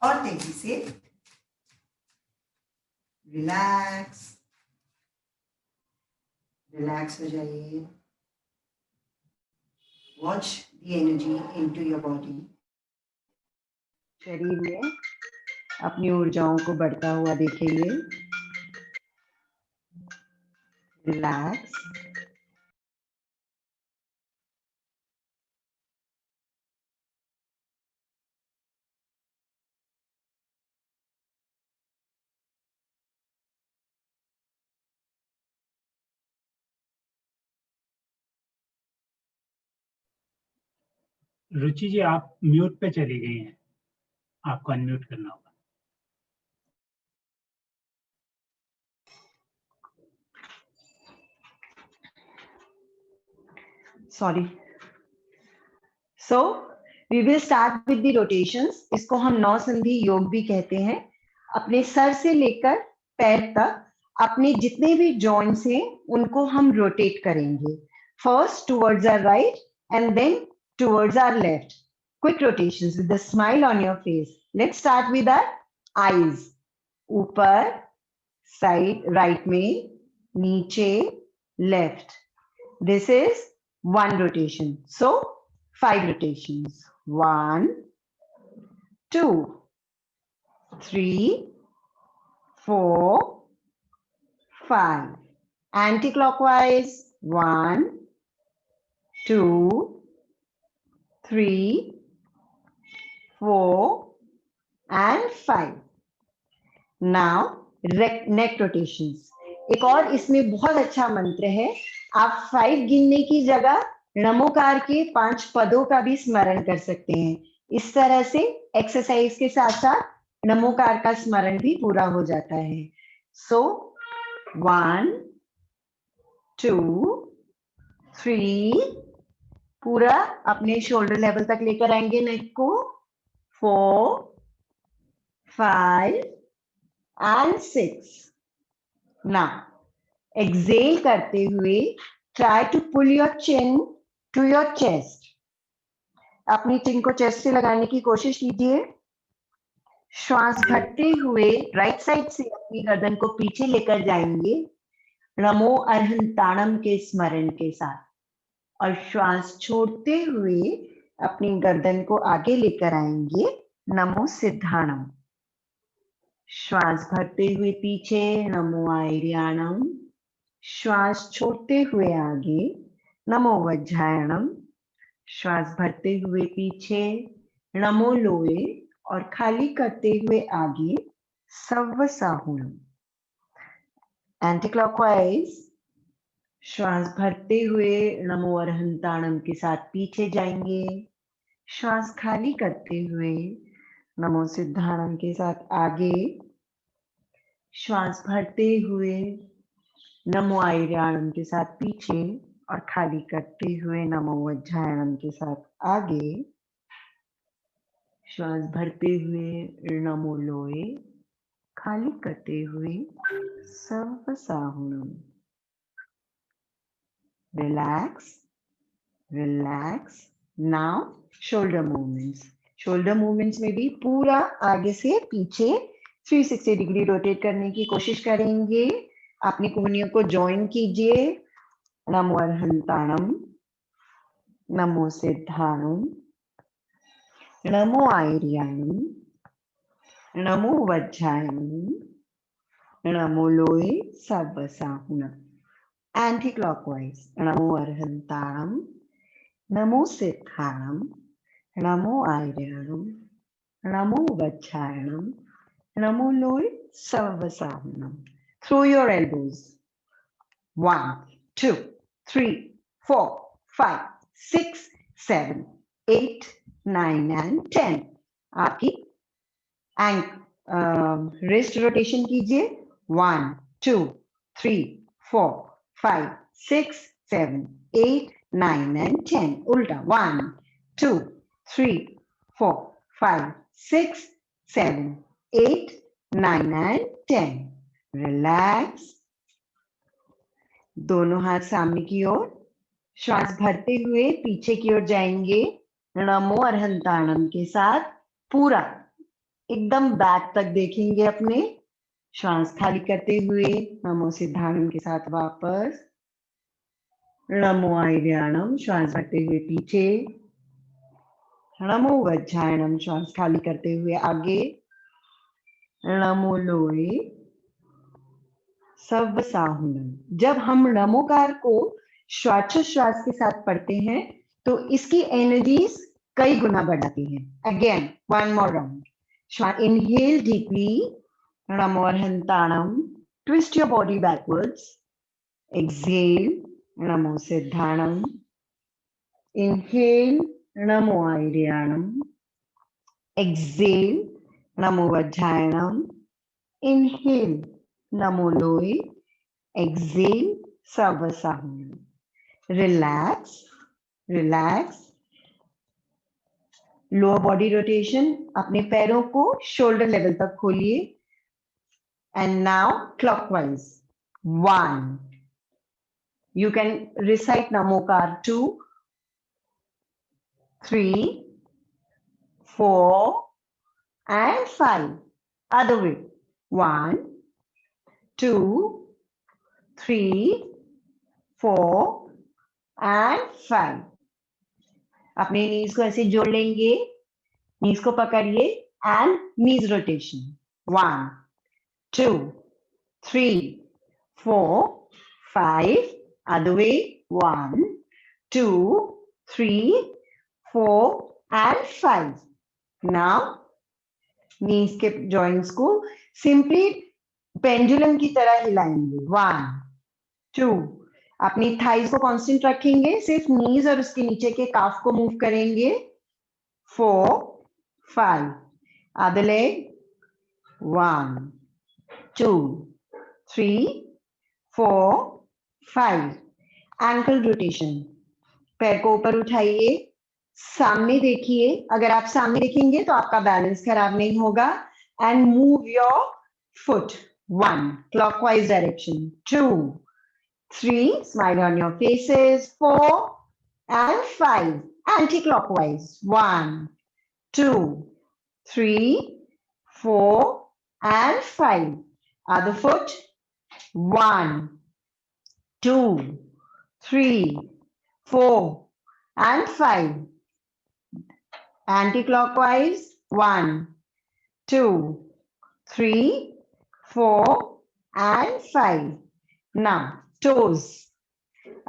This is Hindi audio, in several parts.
और तेजी से रिलैक्स रिलैक्स हो जाइए। Watch the energy into your body. शरीर में अपनी ऊर्जाओं को बढ़ता हुआ देखेंगे। रिलैक्स। रुचि जी, आप म्यूट पे चली गई हैं, आपको अनम्यूट करना होगा। Sorry. So we will start with the rotations. इसको हम नौ संधि योग भी कहते हैं। अपने सर से लेकर पैर तक अपने जितने भी जॉइंट्स हैं उनको हम रोटेट करेंगे। First towards our right and then towards our left. Quick rotations with a smile on your face. Let's start with our eyes. ऊपर साइड राइट में, नीचे left. This is one rotation. So 5 rotations. 1, 2, 3, 4, 5. Anti-clockwise. 1, 2, 3, 4 and 5. Now neck rotations. एक और इसमें बहुत अच्छा मंत्र है। आप 5 गिनने की जगह नमोकार के 5 पदों का भी स्मरण कर सकते हैं। इस तरह से एक्सरसाइज के साथ साथ नमोकार का स्मरण भी पूरा हो जाता है। सो 1, 2, 3, पूरा अपने शोल्डर लेवल तक लेकर आएंगे नेक को। 4, 5 and 6. Now exhale करते हुए try to pull your chin to your chest. अपनी चिन को चेस्ट से लगाने की कोशिश कीजिए। श्वास भरते हुए राइट साइड से अपनी गर्दन को पीछे लेकर जाएंगे नमो अर्हंताणम के स्मरण के साथ, और श्वास छोड़ते हुए अपनी गर्दन को आगे लेकर आएंगे नमो सिद्धाणम। श्वास भरते हुए पीछे नमो आयर्याणम। श्वास छोड़ते हुए आगे नमो वज्रायणम। श्वास भरते हुए पीछे नमो लोए और खाली करते हुए आगे सव्वसाहुणम। एंटी क्लॉकवाइज श्वास भरते हुए नमो अरहंताणम के साथ पीछे जाएंगे। श्वास खाली करते हुए नमो सिद्धाणम के साथ आगे। श्वास भरते हुए नमो आयर्याणम के साथ पीछे और खाली करते हुए नमो वज्रायणम के साथ आगे। श्वास भरते हुए नमो लोए, खाली करते हुए सर्वसाहुणम। Relax relax. Now shoulder movements. Shoulder movements में भी पूरा आगे से पीछे 360 डिग्री रोटेट करने की कोशिश करेंगे। अपनी कोहनियों को ज्वाइन कीजिए। नमो अर्हंताणम, नमो सिद्धाणम, नमो आयर्याणम, नमो वज्रायणम, नमो लोए सर्वसाहुणम। एंटी क्लॉकवाइज नमो अर्हंताणम, नमो सिद्धाणम, नमो आयर्याणम, नमो वज्रायणम, नमो लोए सर्वसाहुणम। Through your elbows. 1, 2, 3, 4, 5, 6, 7, 8, 9 and 10. आपकी रिस्ट रोटेशन कीजिए। 1, 2, 3, 4, 5, 6, 7, 8, 9 and 10. उल्टा 1, 2, 3, 4, 5, 6, 7, 8, 9 and 10. रिलैक्स। दोनों हाथ सामने की ओर। श्वास भरते हुए पीछे की ओर जाएंगे नमो अर्हंताणम के साथ। पूरा एकदम बैक तक देखेंगे अपने, श्वास खाली करते हुए नमो सिद्धाणम के साथ वापस, नमो आयर्याणम श्वास भरते हुए पीछे, नमो वज्रायणम श्वास खाली करते हुए आगे, नमो लोए सर्वसाहुनम। जब हम नमोकार को श्वासोच्छ्वास के साथ पढ़ते हैं तो इसकी एनर्जीज कई गुना बढ़ जाती हैं। Again one more round, inhale deeply, नमो अर्हंताणम, twist your body backwards, exhale, namo siddhanam, inhale, namo airyanam, exhale, namo vajjayanam, inhale, namo loe, exhale, savasahunam. Relax, relax. Lower body rotation, अपने पैरों को शोल्डर लेवल तक खोलिए and now clockwise 1. You can recite Namokar 2, 3, 4, and 5. Other way. 1, 2, 3, 4, and 5. अपने नीज को ऐसे जोड़ लेंगे, नीज को पकड़िए and knees rotation 1, 2, 3, 4, 5. Other way. 1, 2, 3, 4, and 5. Now, knees के joints को simply pendulum की तरह हिलाएंगे. 1, 2. अपनी thighs को constant रखेंगे, सिर्फ knees और उसके नीचे के calf को move करेंगे. 4, 5. Other leg. 1, 2, 3, 4, 5. एंकल रोटेशन, पैर को ऊपर उठाइए, सामने देखिए, अगर आप सामने देखेंगे तो आपका बैलेंस खराब नहीं होगा and move your foot. 1, clockwise direction. 2, 3, smile on your faces. 4 and 5, anti-clockwise. 1, 2, 3, 4, and 5. Other foot. 1, 2, 3, 4, and 5. Anti-clockwise. 1, 2, 3, 4, and 5. Now, toes.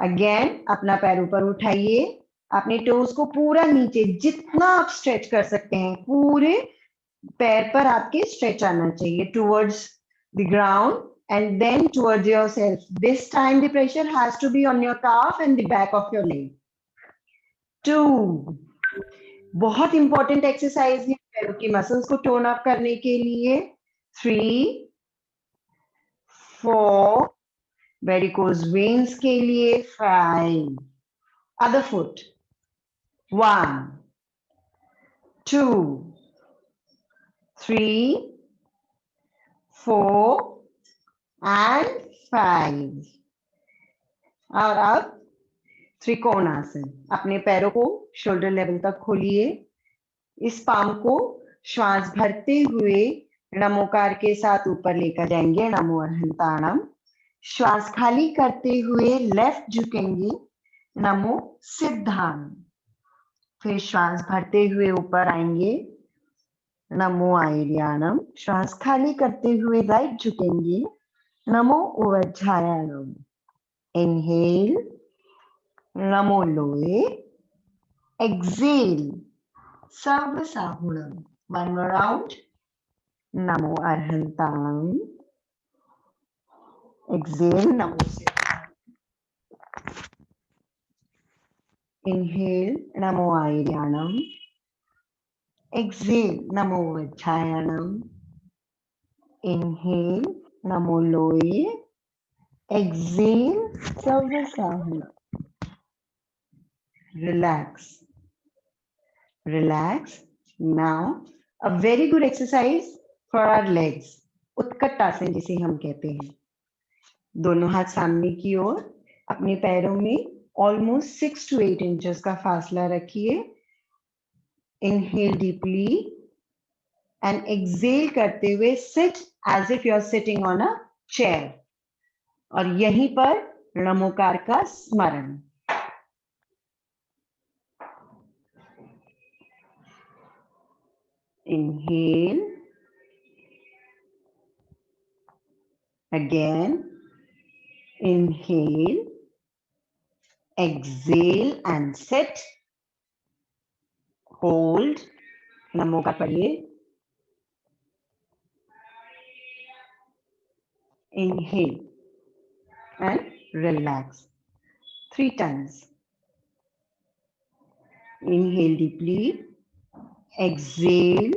Again, अपना पैर ऊपर उठाइए, अपने टोज को पूरा नीचे जितना आप स्ट्रेच कर सकते हैं, पूरे पैर पर आपके स्ट्रेच आना चाहिए towards the ground and then towards yourself. This time the pressure has to be on your calf and the back of your leg. 2. बहुत इंपॉर्टेंट एक्सरसाइज है पैरों की मसल्स को टोन अप करने के लिए. 3, 4, वेरिकोज वेन्स के लिए. 5. Other foot. 1, 2, 3, 4, and 5. और अब त्रिकोणासन, अपने पैरों को शोल्डर लेवल तक खोलिए, इस पाम को श्वास भरते हुए नमोकार के साथ ऊपर लेकर जाएंगे. नमो अर्हंताणम. श्वास खाली करते हुए लेफ्ट झुकेंगे. नमो सिद्धाणम. फिर श्वास भरते हुए ऊपर आएंगे. नमो आयर्याणम. श्वास खाली करते हुए राइट झुकेंगे. नमो वज्रायणम. इनहेल, नमो लोए. एक्सेल, सर्वसाहुणम. One more round. नमो अर्हंताणम. एक्सेल, नमो सिद्धाणम. इनहेल, नमो आयर्याणम. एक्सेल, नमो वज्रायणम. इनहेल, नमो लोए. Exhale, सर्वसाहुणम. Relax. Relax. Now, a very good exercise for our legs. Utkatasana जिसे हम कहते हैं. दोनों हाथ सामने की ओर, अपने पैरों में almost 6 to 8 inches का फासला रखिए. Inhale deeply एंड एक्सेल करते हुए sit as if you are sitting on a chair, और यहीं पर नमोकार का स्मरण। Inhale, again inhale, exhale and sit, hold, Namokar पढ़िए, inhale and relax 3 times. Inhale deeply, exhale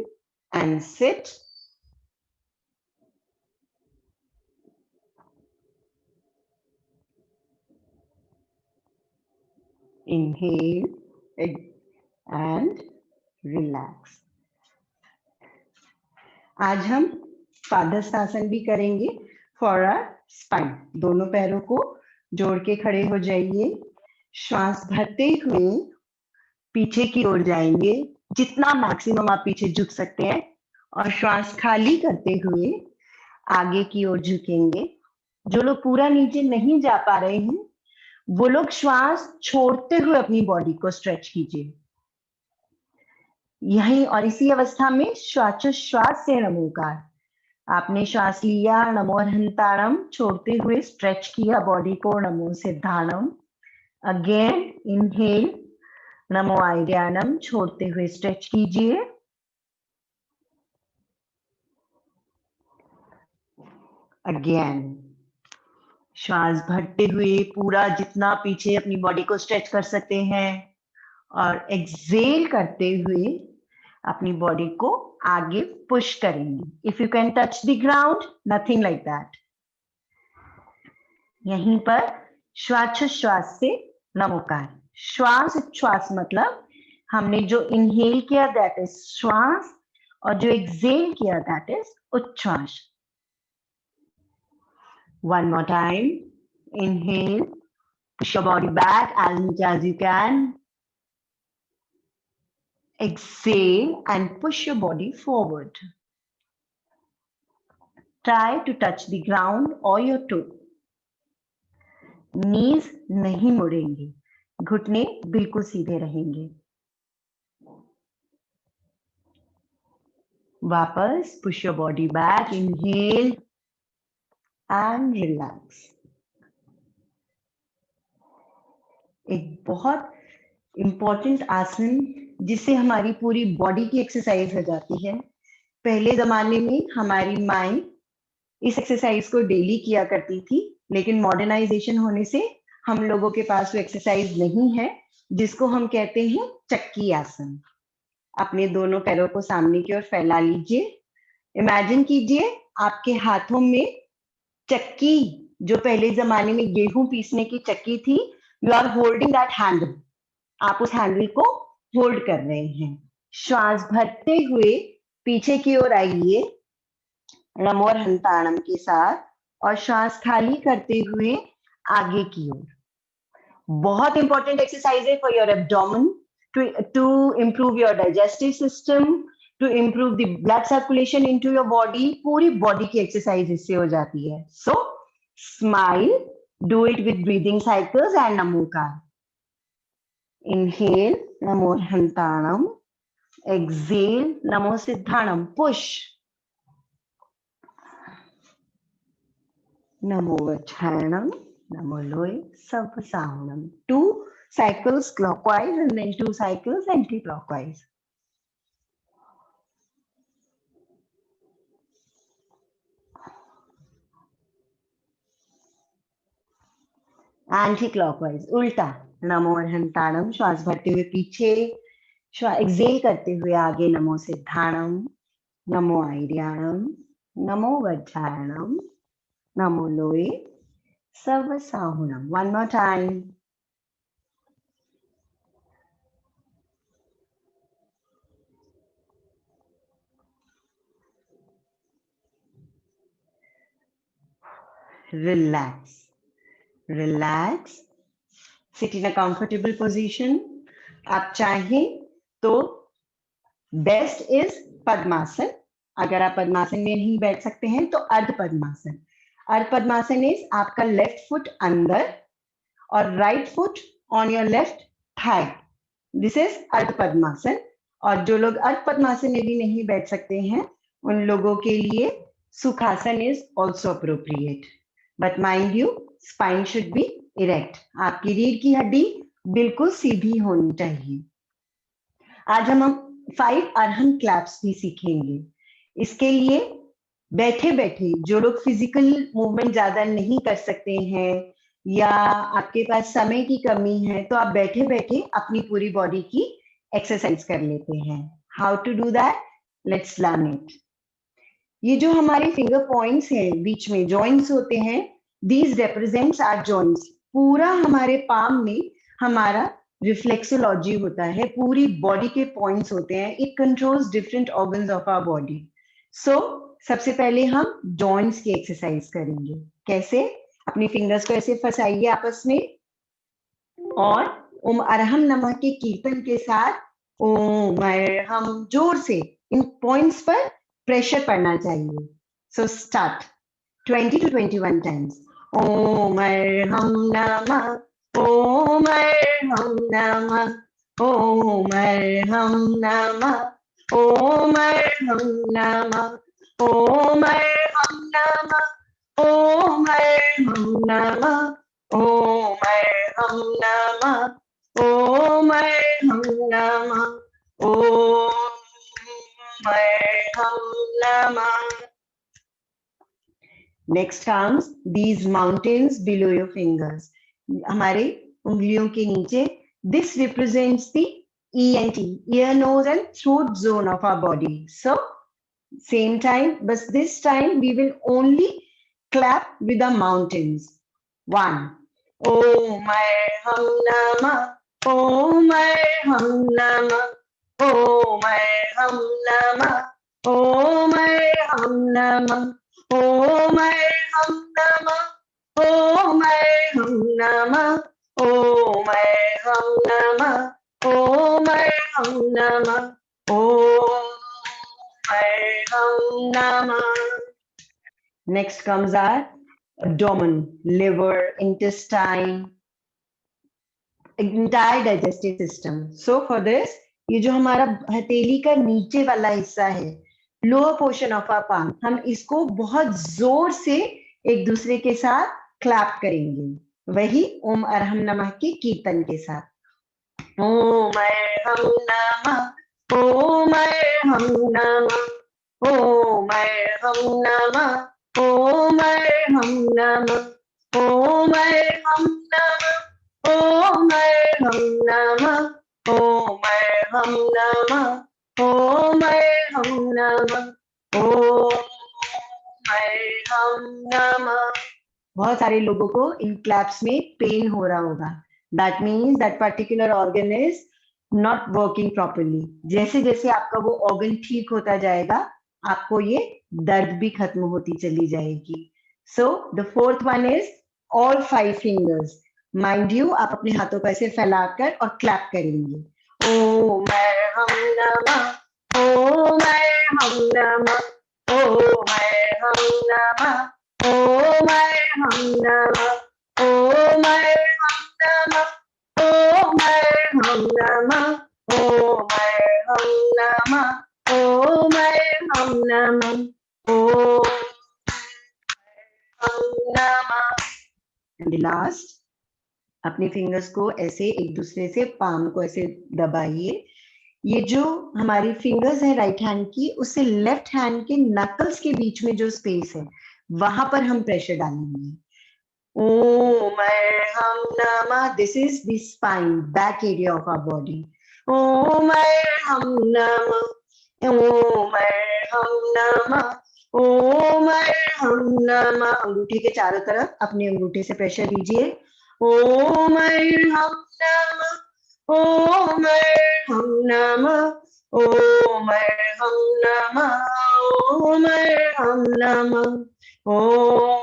and sit, inhale and relax. आज हम पादहस्तासन भी करेंगे फॉर आवर स्पाइन। दोनों पैरों को जोड़ के खड़े हो जाइए, श्वास भरते हुए पीछे की ओर जाएंगे, जितना मैक्सिमम आप पीछे झुक सकते हैं, और श्वास खाली करते हुए आगे की ओर झुकेंगे। जो लोग पूरा नीचे नहीं जा पा रहे हैं वो लोग श्वास छोड़ते हुए अपनी बॉडी को स्ट्रेच कीजिए। यही और इसी अवस्था में श्वासोच्छ्वास से नमोकार। आपने श्वास लिया, नमो अरहंताणम, छोड़ते हुए स्ट्रेच किया बॉडी को, नमो सिद्धाणम। अगेन इनहेल, नमो आइर्याणम, छोड़ते हुए स्ट्रेच कीजिए। अगेन श्वास भरते हुए पूरा जितना पीछे अपनी बॉडी को स्ट्रेच कर सकते हैं, और एक्सेल करते हुए अपनी बॉडी को आगे पुश करेंगे। If you can touch the ground, nothing like that. यहीं पर श्वासोच्छ्वास से नमोकार। श्वास मतलब हमने जो इनहेल किया दैट इज श्वास, और जो एक्सेल किया दैट इज उच्छ्वास। One more time. Inhale, push your body back as much as you can. Exhale and push your body forward. Try to touch the ground or your toe. Knees नहीं मुड़ेंगे, घुटने बिल्कुल सीधे रहेंगे। वापस push your body back. Inhale and relax. एक बहुत इंपॉर्टेंट आसन जिससे हमारी पूरी बॉडी की एक्सरसाइज हो जाती है। पहले जमाने में हमारी माएं इस एक्सरसाइज को डेली किया करती थी, लेकिन मॉडर्नाइजेशन होने से हम लोगों के पास वो एक्सरसाइज नहीं है, जिसको हम कहते हैं चक्की आसन। अपने दोनों पैरों को सामने की ओर फैला लीजिए। इमेजिन कीजिए आपके हाथों में चक्की, जो पहले जमाने में गेहूं पीसने की चक्की थी, you are holding that handle. आप उस हैंडल को होल्ड कर रहे हैं। श्वास भरते हुए पीछे की ओर आइए नमो अरहंताणम के साथ, और श्वास खाली करते हुए आगे की ओर। बहुत इंपॉर्टेंट एक्सरसाइज है for your abdomen, to improve your digestive system, to improve the blood circulation into your body. पूरी बॉडी की एक्सरसाइज इससे हो जाती है। So smile, do it with breathing cycles and Namokar. Inhale, Namo Hantanam. Exhale, Namo Siddhanam. Push. Namo Vajranam. Namo Loe Savasahunam. 2 cycles clockwise and then 2 cycles anti-clockwise. Anti-clockwise. उल्टा। नमो अरहंताणम, श्वास भरते हुए पीछे, श्वास एक्सेल करते हुए आगे, नमो सिद्धाणम, नमो आइर्याणम, नमो वज्रायणम, नमो लोए सर्वसाहुनम। One more time. Relax. Relax. Sit in a comfortable position. आप चाहें तो बेस्ट इज पद्मासन, अगर आप पद्मासन में नहीं बैठ सकते हैं तो अर्ध पद्मासन। अर्ध पद्मासन इज आपका लेफ्ट फुट अंदर और right foot on your left thigh, this is अर्ध पद्मासन। और जो लोग अर्ध पद्मासन में भी नहीं बैठ सकते हैं उन लोगों के लिए sukhasana is also appropriate, but mind you spine should be erect, आपकी रीढ़ की हड्डी बिल्कुल सीधी होनी चाहिए। आज हम 5 अरहम क्लैप्स भी सीखेंगे। इसके लिए बैठे बैठे जो लोग फिजिकल मूवमेंट ज्यादा नहीं कर सकते हैं या आपके पास समय की कमी है तो आप बैठे बैठे अपनी पूरी बॉडी की एक्सरसाइज कर लेते हैं। How to do that, let's learn it. ये जो हमारे फिंगर पॉइंट्स हैं, बीच में जॉइंट्स होते हैं, दीज रिप्रेजेंट्स आवर जॉइंट्स। पूरा हमारे पाम में हमारा रिफ्लेक्सोलॉजी होता है, पूरी बॉडी के पॉइंट्स होते हैं, it controls different organs of our body. So सबसे पहले हम जॉइंट्स की एक्सरसाइज करेंगे। कैसे? अपनी फिंगर्स को ऐसे फंसाइए आपस में और ओम अरहम नमः के कीर्तन के साथ ओम अरहम जोर से इन पॉइंट्स पर प्रेशर पड़ना चाहिए। So start 20 to 21 times. ओम अरहम नमः, ओम अरहम नमः, ओम अरहम नमः, ओम अरहम नमः, ओम अरहम नमः, ओम अरहम नमः, ओम अरहम नमः, ओम अरहम नमः, ओम अरहम नमः। Next comes these mountains below your fingers. हमारे उंगलियों के नीचे. This represents the ENT, ear, nose and throat zone of our body. So same time, but this time we will only clap with the mountains. 1. Om Arham Namah, Om Arham Namah, Om Arham Namah, Om Arham Namah, Om Arham Namah, Om Arham Namah, Om Arham Namah, Om Arham Namah, Om Arham Namah. Next comes our abdomen, liver, intestine, entire digestive system. So for this, ये जो हमारा हथेली का नीचे वाला हिस्सा है, lower portion of our palm, हम इसको बहुत जोर से एक दूसरे के साथ क्लैप करेंगे, वही ओम अरहम नमः के कीर्तन के साथ। ओम अरहम नमः, ओम अरहम नमः, ओम अरहम नमः, ओम अरहम नमः, ओम अरहम नमः, ओम अरहम नमः, ओम अरहम नमः, ओम अरहम नमः, ओम अरहम नमः। बहुत सारे लोगों को इन क्लैप्स में पेन हो रहा होगा, that means that particular organ is not working properly. जैसे जैसे आपका वो ऑर्गन ठीक होता जाएगा, आपको ये दर्द भी खत्म होती चली जाएगी। So the fourth one is all 5 fingers. Mind you, आप अपने हाथों को ऐसे फैलाकर और क्लैप करेंगे। ओम अरहम नमः, ओम अरहम नमः, ओम अरहम नमः, ओम अरहम नमः, ओम अरहम नमः, ओम अरहम नमः, ओम अरहम नमः, ओम अरहम नमः, ओम अरहम नमः। एंड लास्ट, अपने फिंगर्स को ऐसे एक दूसरे से पाम को ऐसे दबाइए। ये जो हमारी फिंगर्स है राइट हैंड की, उससे लेफ्ट हैंड के नकल्स के बीच में जो स्पेस है वहां पर हम प्रेशर डालेंगे। ओम अरहम नमः, this is the spine, back area of our body. ओम अरहम नमः, ओम अरहम नमः, ओम अरहम नमः। अंगूठे के चारों तरफ अपने अंगूठे से प्रेशर दीजिए। ओम अरहम नमः, ओम अरहम नमः, ओम अरहम नमः, ओम अरहम नमः, ओम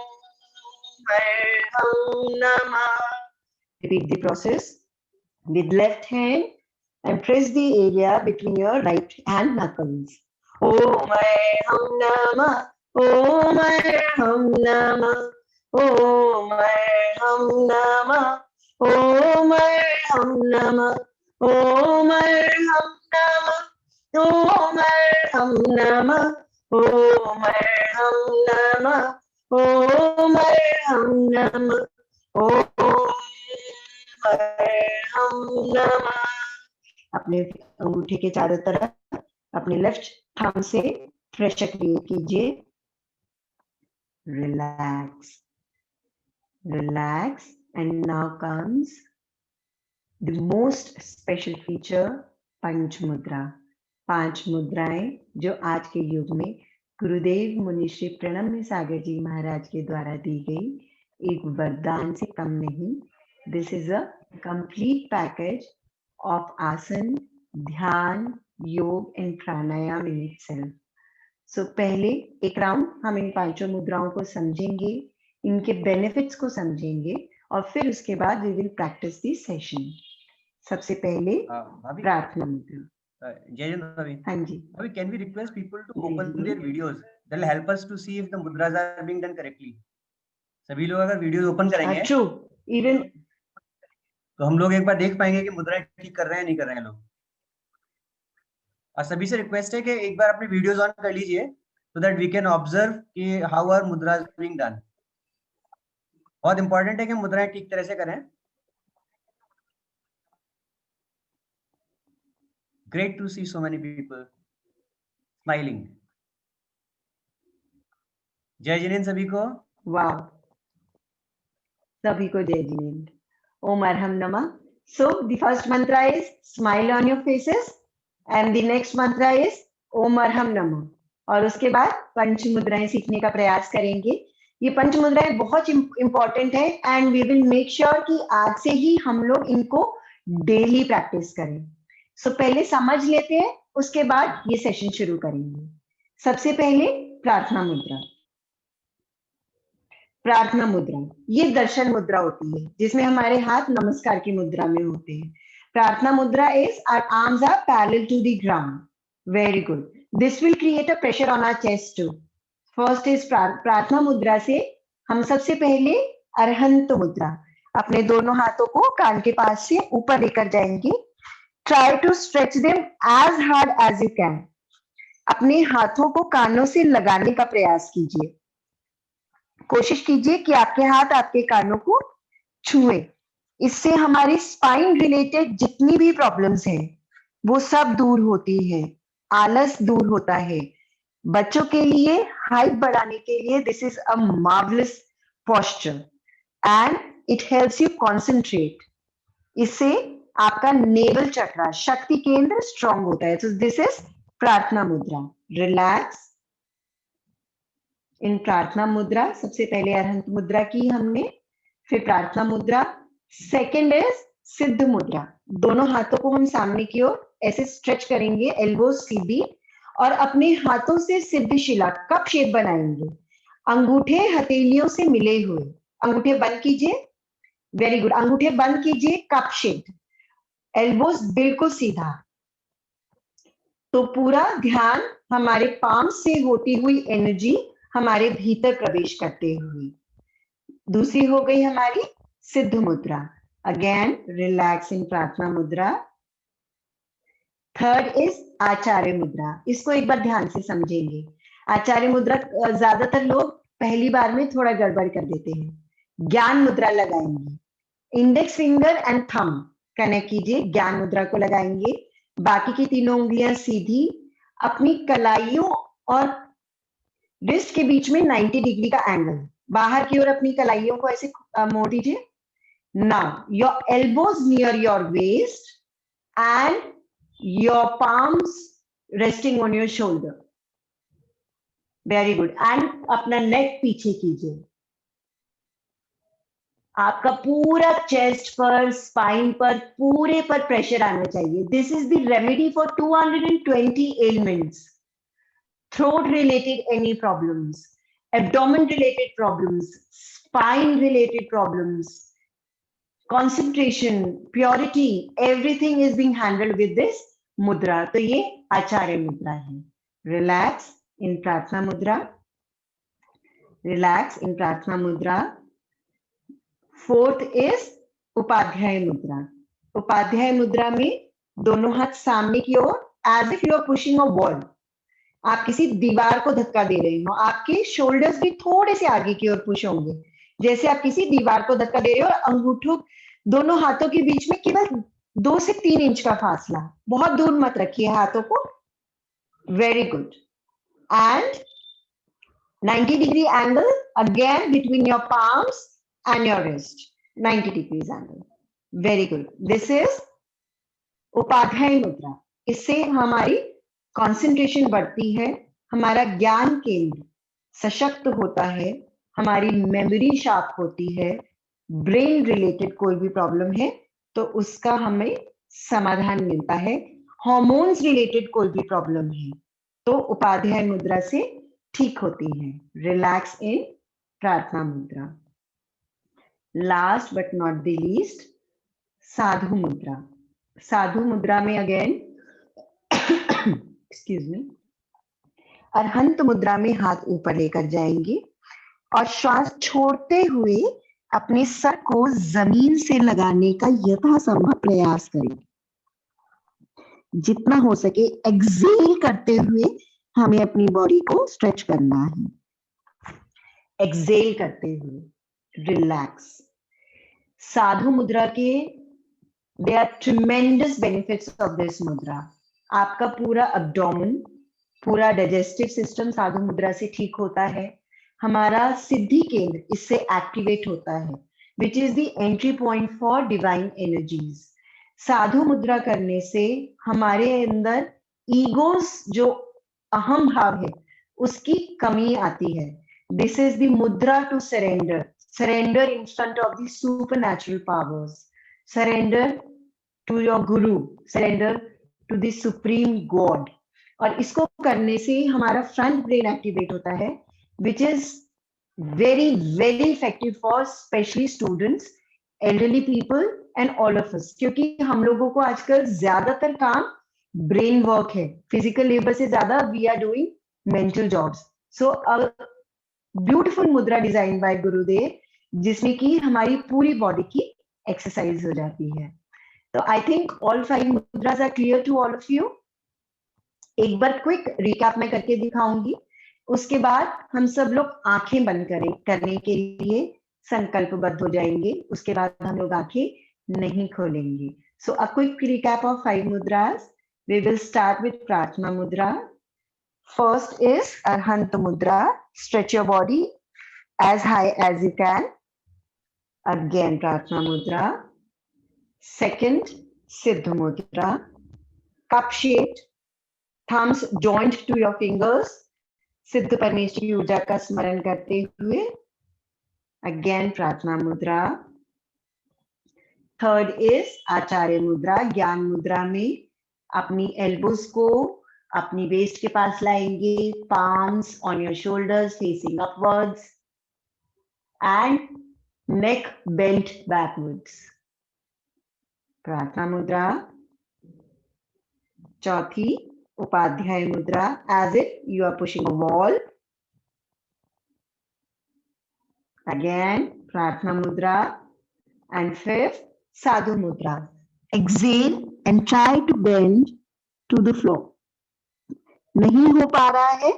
अरहम नमः। Repeat the process with left hand and press the area between your right hand knuckles. ओम हम नमः, ओम हम नमः, ओम हम नमः, ओम हम नमः, ओम हम नमः, ओम हम नमः, ओम हम नमः, ओम हम नमः, ओम हम नमः। अपने अंगूठे के चारों तरफ अपने लेफ्ट थंब से प्रेशर क्रिएट कीजिए। Relax, relax, and now comes the most special feature, पंच मुद्रा। 5 मुद्राएं जो आज के युग में गुरुदेव मुनि श्री प्रणम्य सागर जी महाराज के द्वारा दी गई एक वरदान से कम नहीं। This is a complete package of आसन, ध्यान, योग एंड प्राणायाम इन itself. सो पहले एक राउंड हम इन 5 मुद्राओं को समझेंगे, इनके बेनिफिट्स को समझेंगे और फिर उसके बाद we will practice this session. सबसे पहले प्रार्थना मुद्रा। जय भाभी। हाँ जी भाभी, can we request people to ji, open ji. their videos? That will help us to see if the mudras are being done correctly. सभी लोग अगर वीडियो ओपन करेंगे ट्रू, इवन तो हम लोग एक बार देख पाएंगे कि मुद्राएं ठीक कर रहे हैं नहीं कर रहे हैं लोग। और सभी से रिक्वेस्ट है कि एक बार अपने वीडियोस ऑन कर लीजिए so that we can observe कि how our mudras being done. बहुत इंपॉर्टेंट है कि मुद्राएं ठीक तरह से करें। Great to see so many people smiling. जय जिनेंद्र सभी को। वाव, सभी को जय जिनेंद्र। ओम अर्हम नमः। So the first mantra is smile on your faces and the next mantra is ओम अर्हम नमः। और उसके बाद पंच मुद्राएं सीखने का प्रयास करेंगे। ये पंच मुद्राएं बहुत इंपॉर्टेंट है and we will make sure कि आज से ही हम लोग इनको डेली प्रैक्टिस करें। सो पहले समझ लेते हैं, उसके बाद ये सेशन शुरू करेंगे। सबसे पहले प्रार्थना मुद्रा। प्रार्थना मुद्रा ये दर्शन मुद्रा होती है जिसमें हमारे हाथ नमस्कार की मुद्रा में होते हैं। प्रार्थना मुद्रा is our arms are parallel to the ground. Very good. This will create a pressure on our chest too. First is प्रार्थना मुद्रा से हम सबसे पहले अरहंत मुद्रा, अपने दोनों हाथों को कान के पास से ऊपर लेकर जाएंगे। Try to stretch them as hard as you can. अपने हाथों को कानों से लगाने का प्रयास कीजिए। कोशिश कीजिए कि आपके हाथ आपके कानों को छुए। इससे हमारी स्पाइन रिलेटेड जितनी भी प्रॉब्लम्स हैं वो सब दूर होती है, आलस दूर होता है। बच्चों के लिए हाइट बढ़ाने के लिए this is a marvellous posture and it helps you concentrate. इससे आपका नेवल चक्रा, शक्ति केंद्र स्ट्रांग होता है। तो दिस इज प्रार्थना मुद्रा। रिलैक्स इन प्रार्थना मुद्रा। सबसे पहले अरहंत मुद्रा की हमने, फिर प्रार्थना मुद्रा। सेकंड इज सिद्ध मुद्रा। दोनों हाथों को हम सामने की ओर ऐसे स्ट्रेच करेंगे, एल्बो सीधी, और अपने हाथों से सिद्ध शिला कप शेप बनाएंगे, अंगूठे हथेलियों से मिले हुए। अंगूठे बंद कीजिए। Very good. अंगूठे बंद कीजिए, कप शेप, एल्बोस बिल्कुल सीधा। तो पूरा ध्यान हमारे पाम से होती हुई एनर्जी हमारे भीतर प्रवेश करते हुए। दूसरी हो गई हमारी सिद्ध मुद्रा। अगेन रिलैक्स इन प्रार्थना मुद्रा। थर्ड इज आचार्य मुद्रा। इसको एक बार ध्यान से समझेंगे। आचार्य मुद्रा ज्यादातर लोग पहली बार में थोड़ा गड़बड़ कर देते हैं। ज्ञान मुद्रा लगाएंगे, index finger and thumb connect कीजिए, ज्ञान मुद्रा को लगाएंगे। बाकी की तीनों उंगलियां सीधी, अपनी कलाइयों और रिस्ट के बीच में 90 डिग्री का एंगल, बाहर की ओर अपनी कलाइयों को ऐसे मोड़ दीजिए। Now your elbows near your waist and your palms resting on your shoulder. Very good. And अपना नेक पीछे कीजिए। आपका पूरा चेस्ट पर, स्पाइन पर, पूरे पर प्रेशर आना चाहिए। This is the remedy for 220 elements. Throat related any problems, abdomen related problems, spine related problems, concentration, purity, everything is being handled with this mudra. तो ये आचार्य मुद्रा है। Relax in Prarthana Mudra. Relax in Prarthana Mudra. Fourth is उपाध्याय मुद्रा. उपाध्याय मुद्रा में दोनों हाथ सामने की ओर, as if you are pushing a wall. आप किसी दीवार को धक्का दे रहे हो. आपके शोल्डर्स भी थोड़े से आगे की ओर पुश होंगे, जैसे आप किसी दीवार को धक्का दे रहे हो. और अंगूठों दोनों हाथों के बीच में केवल 2 से 3 इंच का फासला. बहुत दूर मत रखिए हाथों को. Very good. And 90 degree angle again between your palms and your wrist. 90 degrees angle. Very good. This is उपाध्याय मुद्रा. इससे हमारी कंसंट्रेशन बढ़ती है, हमारा ज्ञान केंद्र सशक्त होता है, हमारी मेमोरी शार्प होती है. ब्रेन रिलेटेड कोई भी प्रॉब्लम है तो उसका हमें समाधान मिलता है. हार्मोन्स रिलेटेड कोई भी प्रॉब्लम है तो उपाध्याय मुद्रा से ठीक होती है. रिलैक्स इन प्रार्थना मुद्रा. Last but not the least, साधु मुद्रा. साधु मुद्रा में अगेन एक्सक्यूज मी, अरहंत मुद्रा में हाथ ऊपर लेकर जाएंगे और श्वास छोड़ते हुए अपने सर को जमीन से लगाने का यथासंभव प्रयास करें. जितना हो सके एक्सेल करते हुए हमें अपनी बॉडी को स्ट्रेच करना है. एक्सेल करते हुए रिलैक्स. साधु मुद्रा के there are tremendous benefits of this मुद्रा. आपका पूरा अब्डोमेन, पूरा डाइजेस्टिव सिस्टम साधु मुद्रा से ठीक होता है. हमारा सिद्धि केंद्र इससे एक्टिवेट होता है, which is the entry point for divine energies. साधु मुद्रा करने से हमारे अंदर ईगोस, जो अहम भाव है, उसकी कमी आती है. This is the mudra to surrender. Surrender in front of the supernatural powers. Surrender to your guru. Surrender to the supreme God. और इसको करने से हमारा फ्रंट ब्रेन एक्टिवेट होता है, which is very very effective for specially students, elderly people and all of us. क्योंकि हम लोगों को आजकल ज्यादातर काम ब्रेन वर्क है. फिजिकल लेबर से ज्यादा we are doing mental jobs. So a beautiful मुद्रा डिजाइन बाय गुरुदेव, जिसमें कि हमारी पूरी बॉडी की एक्सरसाइज हो जाती है. तो आई थिंक ऑल 5 मुद्रास are clear to all of you. एक बार क्विक रिकैप में करके दिखाऊंगी, उसके बाद हम सब लोग आंखें बंद करने के लिए संकल्पबद्ध हो जाएंगे. उसके बाद हम लोग आंखें नहीं खोलेंगे. So a quick recap of 5 mudras. We will start with Prarthana Mudra. First is Arhant Mudra. Stretch your body as high as you can. Again, Prarthana Mudra. Second, Siddha Mudra. Cup shaped, thumbs joined to your fingers. सिद्ध परमेश्वरी ऊर्जा का स्मरण करते हुए. Again, Prarthana Mudra. Third is Acharya Mudra. ज्ञान मुद्रा में अपनी एल्बोज को अपनी वेस्ट के पास लाएंगे. Palms on your shoulders facing upwards and neck bent backwards. प्रार्थना मुद्रा. चौथी उपाध्याय मुद्रा, as if you are pushing a wall. Again प्रार्थना मुद्रा. एंड फिफ्थ साधु मुद्रा. Exhale and try to bend to the floor. नहीं हो पा रहा है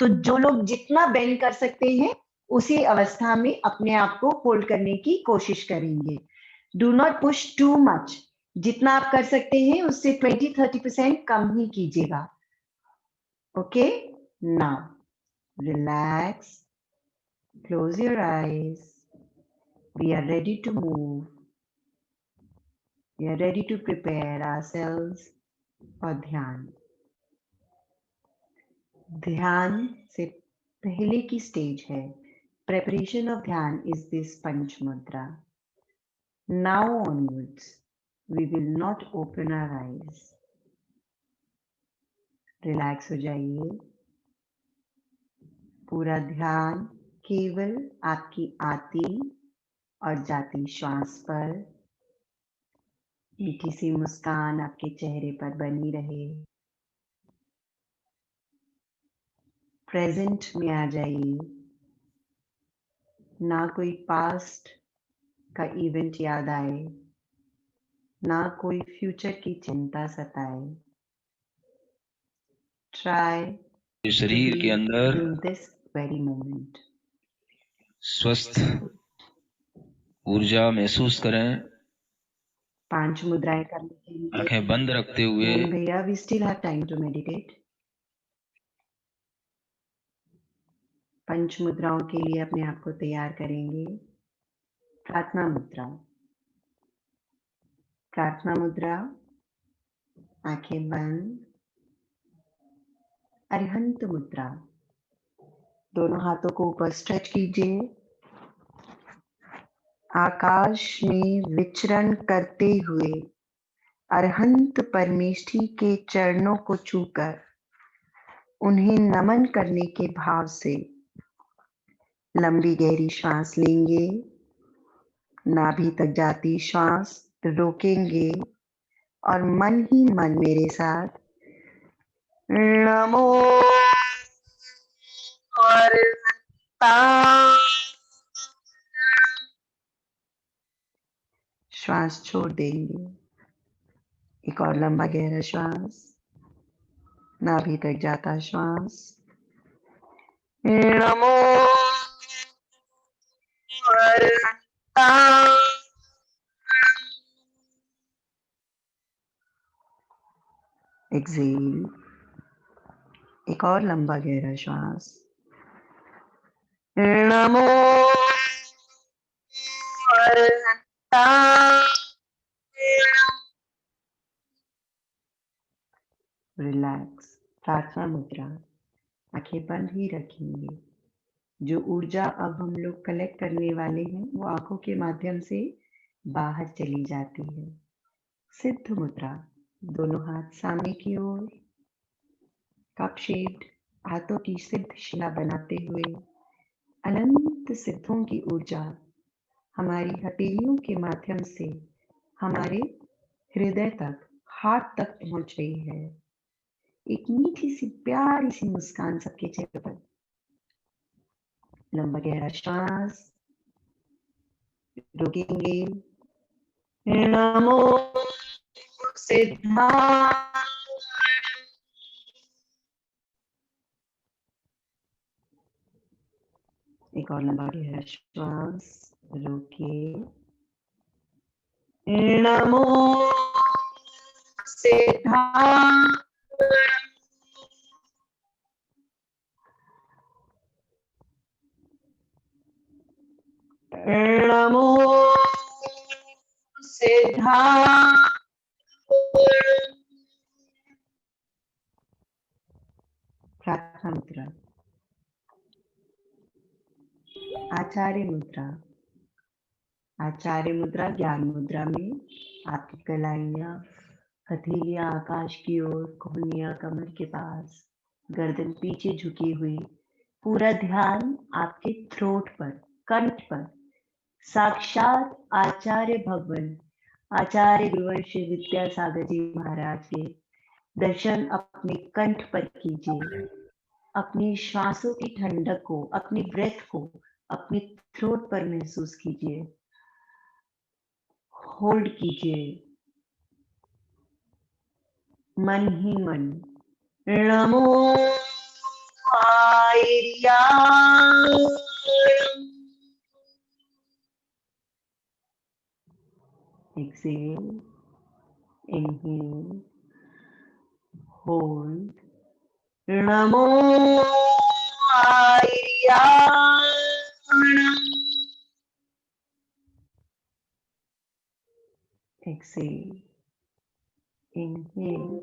तो जो लोग जितना बेंड कर सकते हैं उसी अवस्था में अपने आप को होल्ड करने की कोशिश करेंगे. Do not push too much. जितना आप कर सकते हैं उससे 20-30% कम ही कीजिएगा. Okay, now relax, close your eyes. We are ready to move. We are ready to prepare ourselves for ध्यान. ध्यान से पहले की स्टेज है. Preparation of ध्यान is this Panch Mudra. Now onwards, we will not open our eyes. Relax हो जाइए. पूरा ध्यान केवल आपकी आती और जाती श्वास पर. मीठी सी मुस्कान आपके चेहरे पर बनी रहे. प्रेजेंट में आ जाइए। ना कोई पास्ट का इवेंट याद आए, ना कोई फ्यूचर की चिंता सताए। ट्राई शरीर के अंदर इन दिस वेरी मोमेंट। स्वस्थ ऊर्जा महसूस करें। 5 मुद्राएं करने के लिए आंखें बंद रखते हुए भैया we still have time to meditate. 5 मुद्राओं के लिए अपने आप को तैयार करेंगे। प्रार्थना मुद्रा। प्रार्थना मुद्रा, आंखें बंद। अरिहंत मुद्रा, दोनों हाथों को ऊपर स्ट्रेच कीजिए। आकाश में विचरण करते हुए अरहंत परमेष्ठी के चरणों को छूकर उन्हें नमन करने के भाव से लंबी गहरी श्वास लेंगे। नाभि तक जाती श्वास रोकेंगे और मन ही मन मेरे साथ नमो श्वास छोड़ देंगे। एक और लंबा गहरा श्वास, नाभि तक जाता श्वास नमो एक्सेल। एक और लंबा गहरा श्वास नमो रिलैक्स। प्रार्थना मुद्रा, आंखें बंद ही रखेंगे। जो ऊर्जा अब हम लोग कलेक्ट करने वाले हैं वो आंखों के माध्यम से बाहर चली जाती है। सिद्ध मुद्रा, दोनों हाथ सामने की ओर, कप शेप्ड, हाथों की सिद्ध शिला बनाते हुए अनंत सिद्धों की ऊर्जा हमारी हथेलियों के माध्यम से हमारे हृदय तक, हार्ट तक पहुंच रही है। एक मीठी सी प्यारी सी मुस्कान सबके चेहरे पर। लंबा गहरा श्वास रोकेंगे। नमो सिद्धाय। एक और लंबा गहरा श्वास रोके। नमो सिद्धाय। नमो सिद्धाय। प्रार्थना मुद्रा, आचार्य मुद्रा। आचार्य मुद्रा ज्ञान मुद्रा में आपकी कलाइयां, हथेलियां आकाश की ओर, कोहनियां कमर के पास, गर्दन पीछे झुकी हुई, पूरा ध्यान आपके थ्रोट पर, कंठ पर। साक्षात आचार्य भगवान, आचार्य गुरुवर्षि विद्यासागर जी महाराज के दर्शन अपने कंठ पर कीजिए। अपनी श्वासों की ठंडक को, अपनी ब्रेथ को अपने थ्रोट पर महसूस कीजिए। होल्ड कीजिए मन ही मन। नमो Arya. Excel, inhale, hold. NaMo Arya. Exhale, inhale.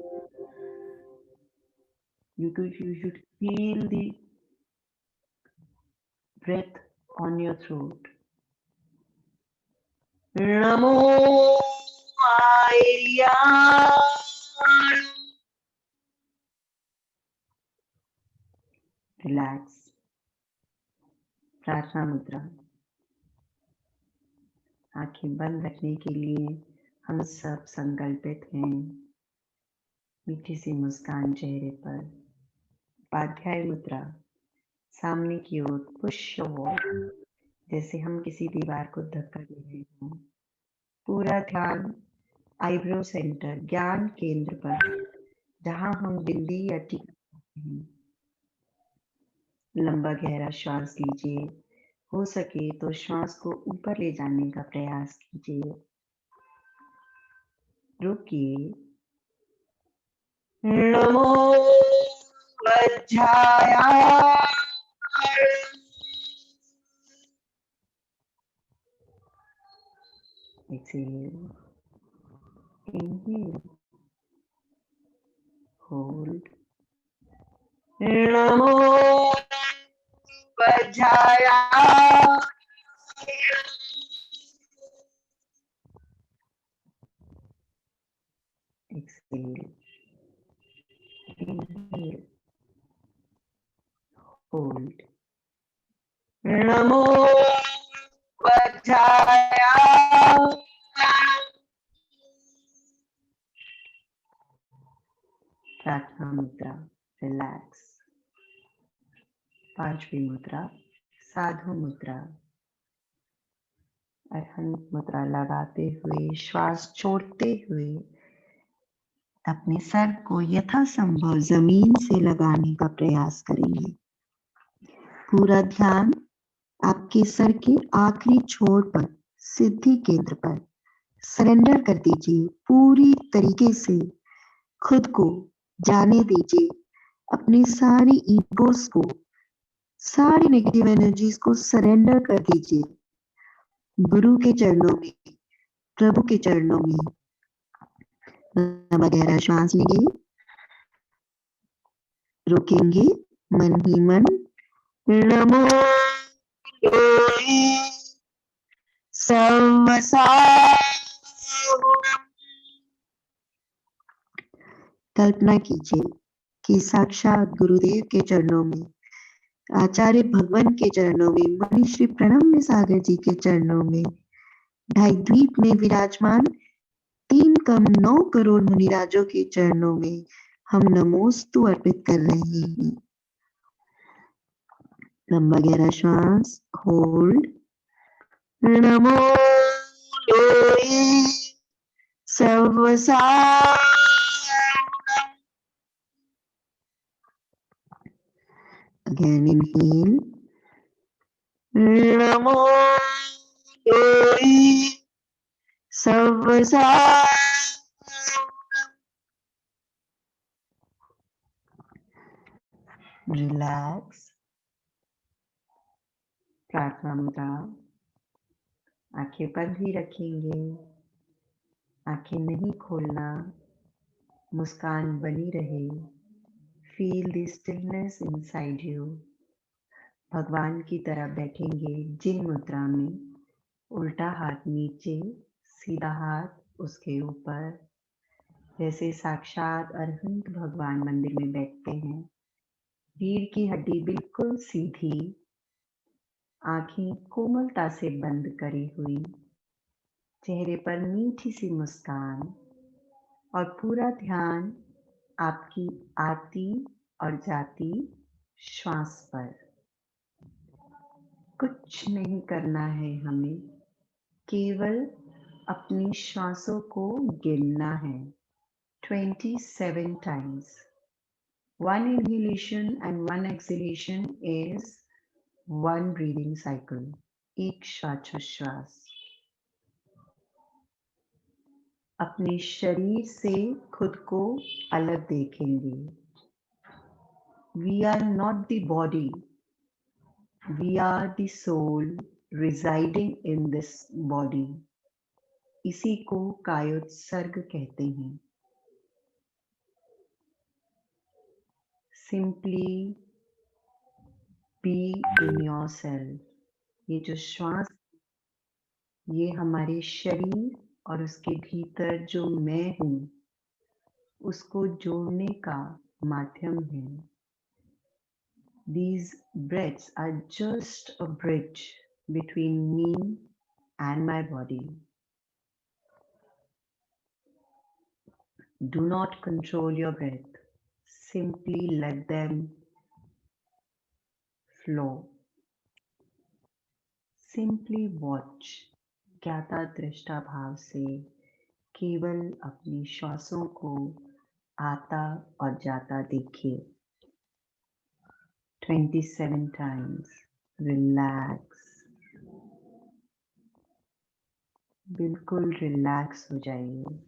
You should feel the breath on your throat. Namo Arya. Relax. प्रार्थना मुद्रा, आंखें बंद रखने के लिए हम सब संकल्पित हैं। मीठी सी मुस्कान चेहरे पर। उपाध्याय मुद्रा, सामने की ओर पुश फॉरवर्ड, जैसे हम किसी दीवार को धक्का दे रहे हों। पूरा ध्यान आईब्रो सेंटर, ज्ञान केंद्र पर, जहां हम बिंदी या टिक हैं। लंबा गहरा श्वास लीजिए। हो सके तो श्वास को ऊपर ले जाने का प्रयास कीजिए। रुकिए। नमो वज्राय। Exhale. Inhale. Hold. Namo Vajraya. Exhale. Inhale. Hold. Namo Vajraya. प्रार्थना मुद्रा, रिलैक्स। पांचवी मुद्रा, साधु मुद्रा। अरहंत मुद्रा लगाते हुए, श्वास छोड़ते हुए अपने सर को यथासंभव जमीन से लगाने का प्रयास करेंगे। पूरा ध्यान आपके सर के आखिरी छोर पर, सिद्धि केंद्र पर सरेंडर कर दीजिए। पूरी तरीके से खुद को जाने दीजिए। अपनी सारी ईगोस को, सारी नेगेटिव एनर्जीज को सरेंडर कर दीजिए गुरु के चरणों में, प्रभु के चरणों में। लंबा गहरा श्वास लेंगे, रुकेंगे मन ही मन। नमो कल्पना कीजिए कि साक्षात गुरुदेव के चरणों में, आचार्य भगवान के चरणों में, मुनि श्री प्रणम्य सागर जी के चरणों में, ढाई द्वीप में विराजमान 3,9 करोड़ मुनिराजों के चरणों में हम नमोस्तु अर्पित कर रहे हैं। लंबा गहरा श्वास, होल्ड। नमो सर्वसा। Again inhale. Namo सर्वसा। रिलैक्स। प्रार्थना मुद्रा, आंखें बंद ही रखेंगे, आंखें नहीं खोलना, मुस्कान बनी रहे। Feel the stillness inside you. भगवान की तरह बैठेंगे जिन मुद्रा में, उल्टा हाथ नीचे, सीधा हाथ उसके ऊपर, जैसे साक्षात अरहंत भगवान मंदिर में बैठते हैं। रीढ़ की हड्डी बिल्कुल सीधी, आंखें कोमलता से बंद करी हुई, चेहरे पर मीठी सी मुस्कान, और पूरा ध्यान आपकी आती और जाती श्वास पर। कुछ नहीं करना है हमें, केवल अपनी श्वासों को गिनना है 27 times. One inhalation and one exhalation is one breathing cycle. एक श्वासोच्छ्वास। अपने शरीर से खुद को अलग देखेंगे। We are not the body. We are the soul residing in this body. इसी को कायोत्सर्ग कहते हैं। Simply be in yourself. ये जो श्वास, ये हमारे शरीर और उसके भीतर जो मैं हूँ, उसको जोड़ने का माध्यम है। These breaths are just a bridge between me and my body. Do not control your breath. Simply let them flow. Simply watch. ज्ञाता दृष्टा भाव से केवल अपनी श्वासों को आता और जाता देखिए. 27 times. Relax. बिल्कुल रिलैक्स हो जाइए.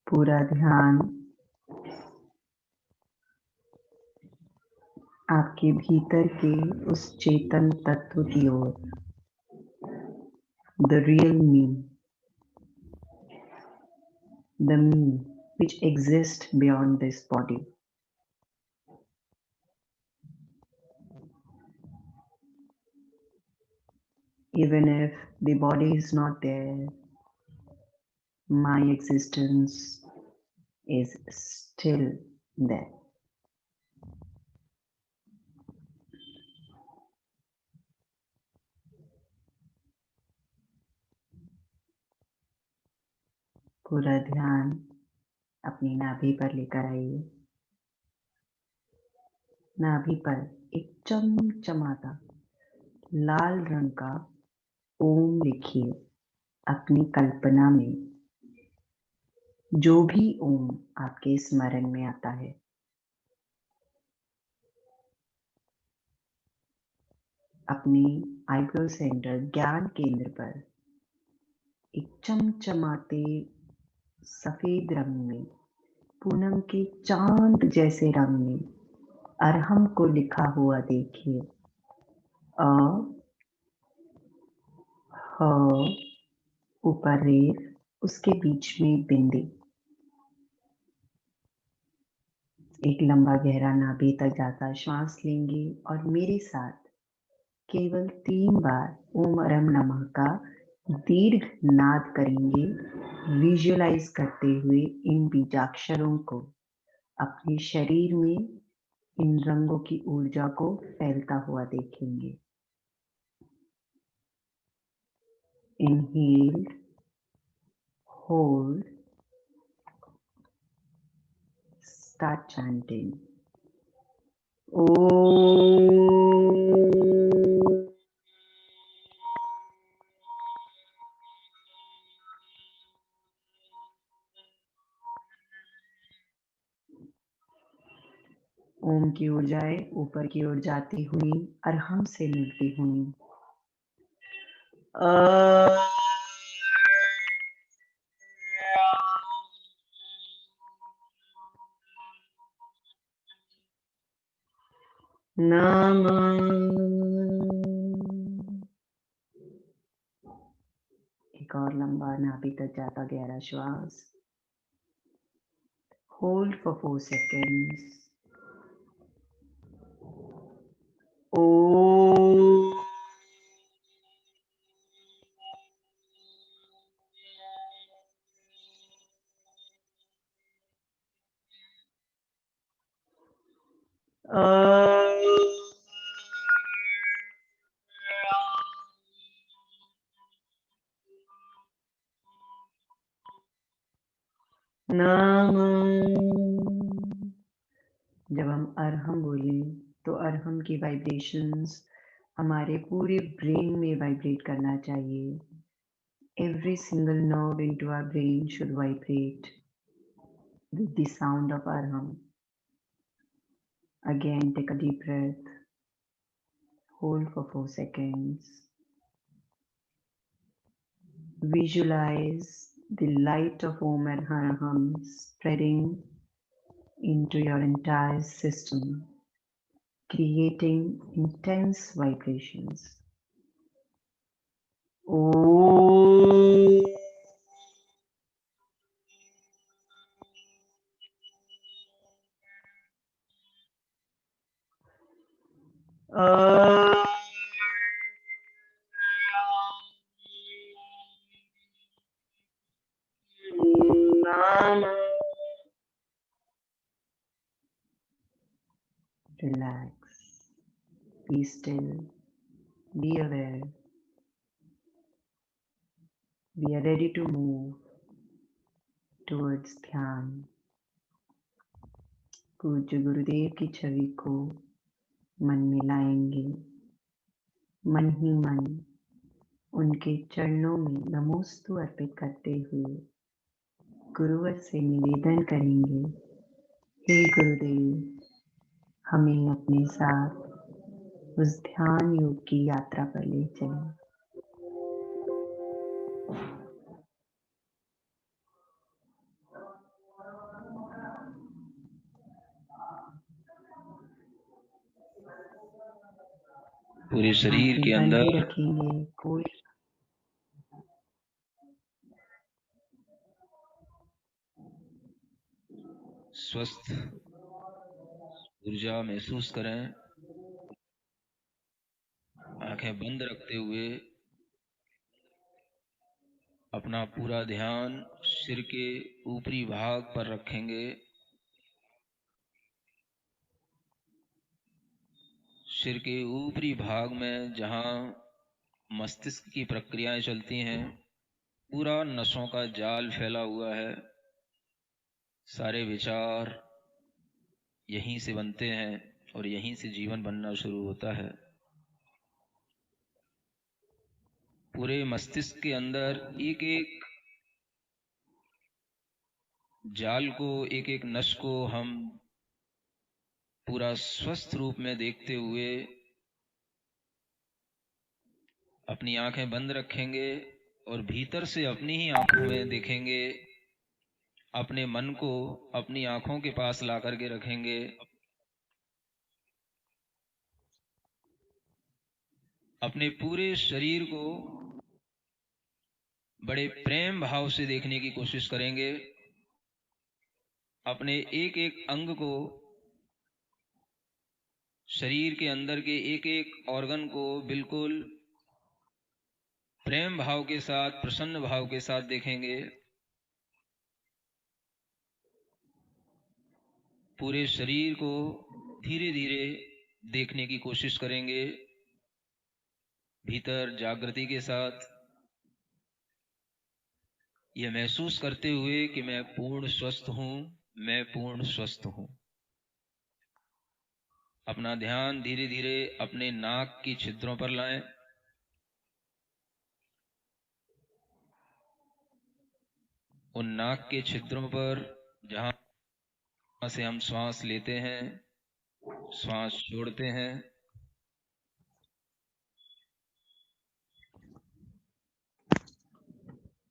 पूरा ध्यान आपके भीतर के उस चेतन तत्व की ओर. The real me. The me which exists beyond this body. Even if the body is not there, my existence is still there. पूरा ध्यान अपनी नाभि पर लेकर आइए. नाभि पर एक चमचमाता लाल रंग का ओम लिखिए. अपनी कल्पना में जो भी ओम आपके स्मरण में आता है. अपनी आईब्रो सेंटर ज्ञान केंद्र पर एक चमचमाते सफेद रंग में, पूनम के चांद जैसे रंग में अरहम को लिखा हुआ देखिए. अ, ह, ऊपर रेफ, उसके बीच में बिंदी. एक लंबा गहरा नाभि तक जाता श्वास लेंगे और मेरे साथ केवल 3 बार ओम अरहम नमः का दीर्घ नाद करेंगे, विजुअलाइज करते हुए इन बीजाक्षरों को अपने शरीर में इन रंगों की ऊर्जा को फैलता हुआ देखेंगे. Inhale, hold, start chanting. Om की ऊर्जाएं ऊपर की ओर जाती हुई अरहम से मिलती हुई. एक और लंबा नाभि तक जाता गहरा श्वास. Hold for 4 seconds. जब हम अरहम बोले तो अरहम की वाइब्रेशंस हमारे पूरे ब्रेन में वाइब्रेट करना चाहिए. Every single nerve into our brain should vibrate with the sound of Arham. Again, take a deep breath. Hold for 4 seconds. Visualize the light of Om Arham spreading into your entire system, creating intense vibrations. Om. Relax. Be still. Be aware. We are ready to move towards ध्यान. पूज्य गुरुदेव की छवि को मन में लाएंगे. मन ही मन उनके चरणों में नमोस्तु अर्पित करते हुए गुरुवर से निवेदन करेंगे, हे गुरुदेव, हमें अपने साथ उस ध्यान योग की यात्रा पर ले चलें. पूरे शरीर के आंखें बंद ही अंदर रखेंगे. कोई स्वस्थ ऊर्जा महसूस करें. आंखें बंद रखते हुए अपना पूरा ध्यान सिर के ऊपरी भाग पर रखेंगे. सिर के ऊपरी भाग में जहां मस्तिष्क की प्रक्रियाएं चलती हैं, पूरा नसों का जाल फैला हुआ है. सारे विचार यहीं से बनते हैं और यहीं से जीवन बनना शुरू होता है. पूरे मस्तिष्क के अंदर एक एक जाल को, एक एक नस को हम पूरा स्वस्थ रूप में देखते हुए अपनी आंखें बंद रखेंगे और भीतर से अपनी ही आंखों में देखेंगे. अपने मन को अपनी आंखों के पास ला करके रखेंगे. अपने पूरे शरीर को बड़े प्रेम भाव से देखने की कोशिश करेंगे. अपने एक एक अंग को, शरीर के अंदर के एक एक ऑर्गन को बिल्कुल प्रेम भाव के साथ, प्रसन्न भाव के साथ देखेंगे. पूरे शरीर को धीरे धीरे देखने की कोशिश करेंगे, भीतर जागृति के साथ, यह महसूस करते हुए कि मैं पूर्ण स्वस्थ हूं, मैं पूर्ण स्वस्थ हूं. अपना ध्यान धीरे धीरे अपने नाक की छिद्रों पर लाएं. उन नाक के छिद्रों पर जहां से हम श्वास लेते हैं, श्वास छोड़ते हैं,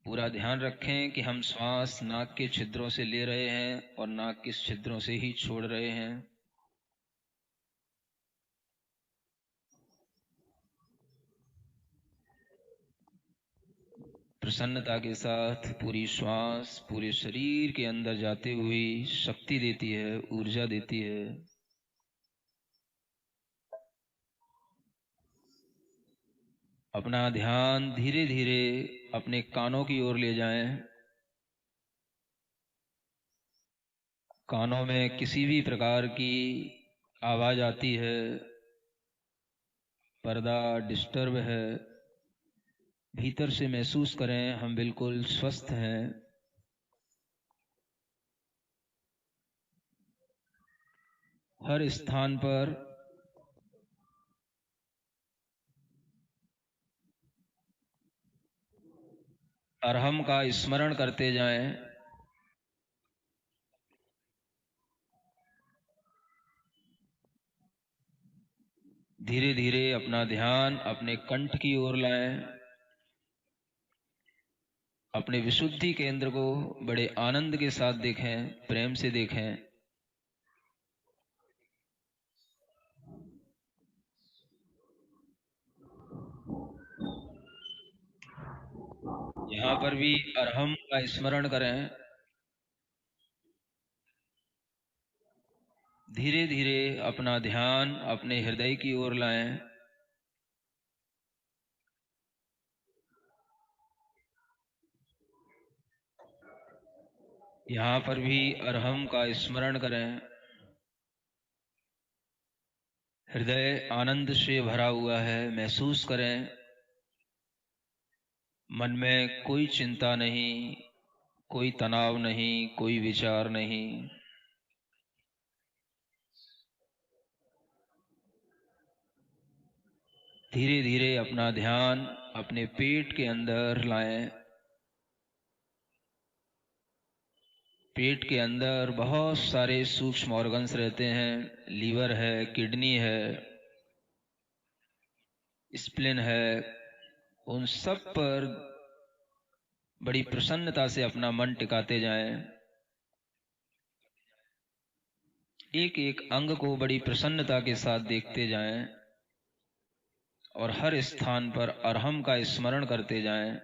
पूरा ध्यान रखें कि हम श्वास नाक के छिद्रों से ले रहे हैं और नाक के छिद्रों से ही छोड़ रहे हैं. प्रसन्नता के साथ पूरी श्वास पूरे शरीर के अंदर जाते हुए शक्ति देती है, ऊर्जा देती है. अपना ध्यान धीरे धीरे अपने कानों की ओर ले जाएं. कानों में किसी भी प्रकार की आवाज आती है, पर्दा डिस्टर्ब है, भीतर से महसूस करें हम बिल्कुल स्वस्थ हैं. हर स्थान पर अरहम का स्मरण करते जाएं. धीरे धीरे अपना ध्यान अपने कंठ की ओर लाएं. अपने विशुद्धि केंद्र को बड़े आनंद के साथ देखें, प्रेम से देखें. यहाँ पर भी अरहम का स्मरण करें. धीरे धीरे अपना ध्यान अपने हृदय की ओर लाएं। यहाँ पर भी अरहम का स्मरण करें। हृदय आनंद से भरा हुआ है, महसूस करें। मन में कोई चिंता नहीं, कोई तनाव नहीं, कोई विचार नहीं। धीरे धीरे अपना ध्यान अपने पेट के अंदर लाएं। पेट के अंदर बहुत सारे सूक्ष्म ऑर्गन्स रहते हैं। लीवर है, किडनी है, स्प्लीन है। उन सब पर बड़ी प्रसन्नता से अपना मन टिकाते जाएं। एक एक अंग को बड़ी प्रसन्नता के साथ देखते जाएं और हर स्थान पर अरहम का स्मरण करते जाएं।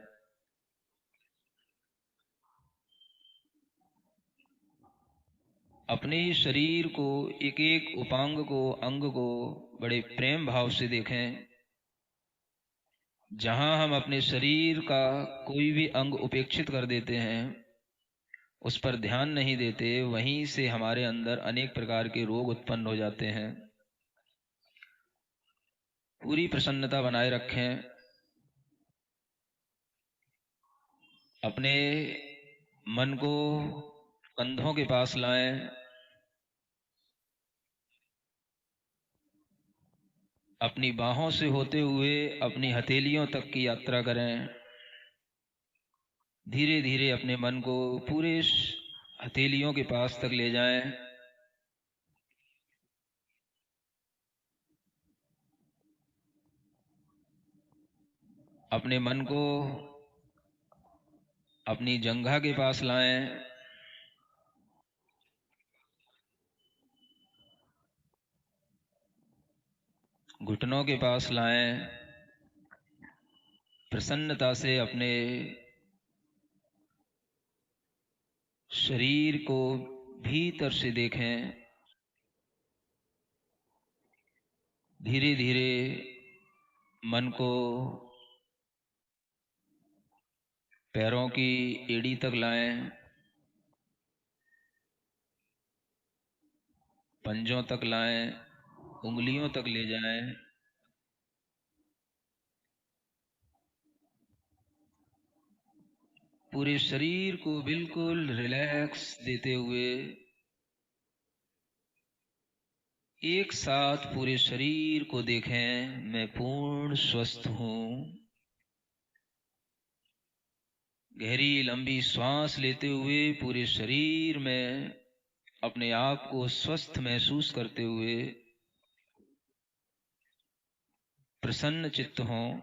अपने ही शरीर को, एक एक उपांग को, अंग को बड़े प्रेम भाव से देखें। जहां हम अपने शरीर का कोई भी अंग उपेक्षित कर देते हैं, उस पर ध्यान नहीं देते, वहीं से हमारे अंदर अनेक प्रकार के रोग उत्पन्न हो जाते हैं। पूरी प्रसन्नता बनाए रखें। अपने मन को कंधों के पास लाएं। अपनी बाहों से होते हुए अपनी हथेलियों तक की यात्रा करें। धीरे धीरे अपने मन को पूरे हथेलियों के पास तक ले जाएं। अपने मन को अपनी जंघा के पास लाएं। घुटनों के पास लाएं। प्रसन्नता से अपने शरीर को भीतर से देखें। धीरे धीरे मन को पैरों की एड़ी तक लाएं, पंजों तक लाएं, उंगलियों तक ले जाएं। पूरे शरीर को बिल्कुल रिलैक्स देते हुए एक साथ पूरे शरीर को देखें। मैं पूर्ण स्वस्थ हूं। गहरी लंबी श्वास लेते हुए पूरे शरीर में अपने आप को स्वस्थ महसूस करते हुए प्रसन्न चित्त हों।